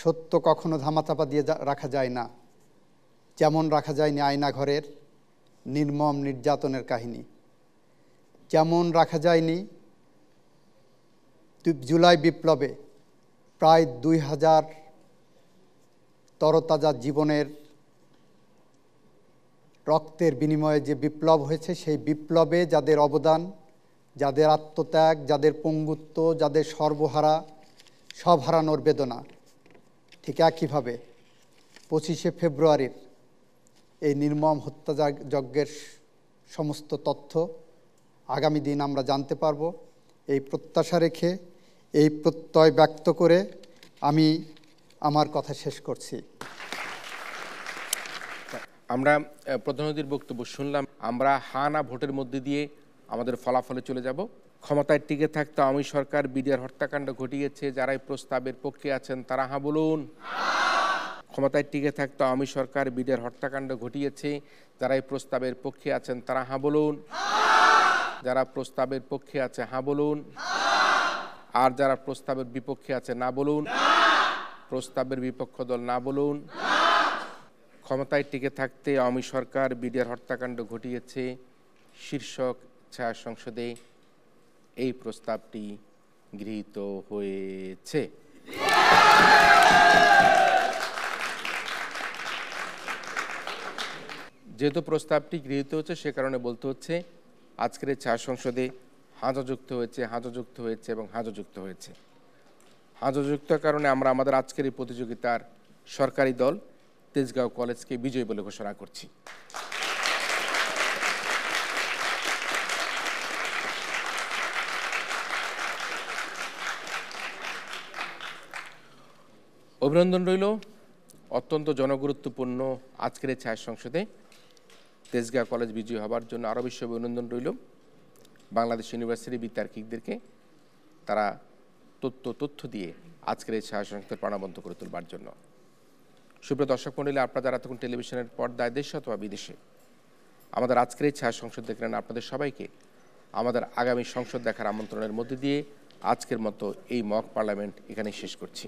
সত্য কখনো ধামাচাপা দিয়ে রাখা যায় না, যেমন রাখা যায়নি আয়নাঘরের নির্মম নির্যাতনের কাহিনী, যেমন রাখা যায়নি জুলাই বিপ্লবে প্রায় 2000 তরতাজা জীবনের রক্তের বিনিময়ে যে বিপ্লব হয়েছে, সেই বিপ্লবে যাদের অবদান, যাদের আত্মত্যাগ, যাদের পঙ্গুত্ব, যাদের সর্বহারা, সব হারানোর বেদনা, ঠিক একইভাবে 25শে ফেব্রুয়ারির এই নির্মম হত্যাযজ্ঞের সমস্ত তথ্য আগামী দিন আমরা জানতে পারব। এই প্রত্যাশা রেখে, এই প্রত্যয় ব্যক্ত করে আমি আমার কথা শেষ করছি। আমরা প্রধানমন্ত্রীর বক্তব্য শুনলাম। আমরা হা না ভোটের মধ্যে দিয়ে আমাদের ফলাফলে চলে যাব। ক্ষমতায় টিকে থাকতে আওয়ামী সরকার বিডিআর হত্যাকাণ্ড ঘটিয়েছে, যারা এই প্রস্তাবের পক্ষে আছেন তারা হা বলুন। ক্ষমতায় টিকে থাকতে আওয়ামী সরকার বিডিআর হত্যাকাণ্ড ঘটিয়েছে, যারা এই প্রস্তাবের পক্ষে আছেন তারা হা বলুন। যারা প্রস্তাবের পক্ষে আছে হা বলুন, আর যারা প্রস্তাবের বিপক্ষে আছে না বলুন। প্রস্তাবের বিপক্ষ দল না বলুন। ক্ষমতায় টিকে থাকতে আওয়ামী সরকার বিডিআর হত্যাকাণ্ড ঘটিয়েছে শীর্ষক ছায়া সংসদে এই প্রস্তাবটি গৃহীত হয়েছে। যেহেতু প্রস্তাবটি গৃহীত হচ্ছে, সে কারণে বলতে হচ্ছে আজকের এই ছায়া সংসদে হাজা যুক্ত হয়েছে, হাজা যুক্ত হয়েছে এবং হাজা যুক্ত হয়েছে। হাজা যুক্ত কারণে আমরা আমাদের আজকের এই প্রতিযোগিতার সরকারি দল তেজগাঁও কলেজকে বিজয়ী বলে ঘোষণা করছি। অভিনন্দন রইল অত্যন্ত জনগুরুত্বপূর্ণ আজকের এই ছায়া সংসদে তেজগাঁও কলেজ বিজয়ী হবার জন্য আরও বেশি অভিনন্দন রইল বাংলাদেশ ইউনিভার্সিটি বিতার্কিকদেরকে। তারা তথ্য দিয়ে আজকের এই ছায়া সংসদের প্রাণবন্ত করে তুলবার জন্য। সুপ্রিয় দর্শক মণ্ডলী, আপনারা যারা তখন টেলিভিশনের পর্দায় দেশে অথবা বিদেশে আমাদের আজকের এই ছায়া সংসদ দেখলেন, আপনাদের সবাইকে আমাদের আগামী সংসদ দেখার আমন্ত্রণের মধ্যে দিয়ে আজকের মতো এই মক পার্লামেন্ট এখানে শেষ করছি।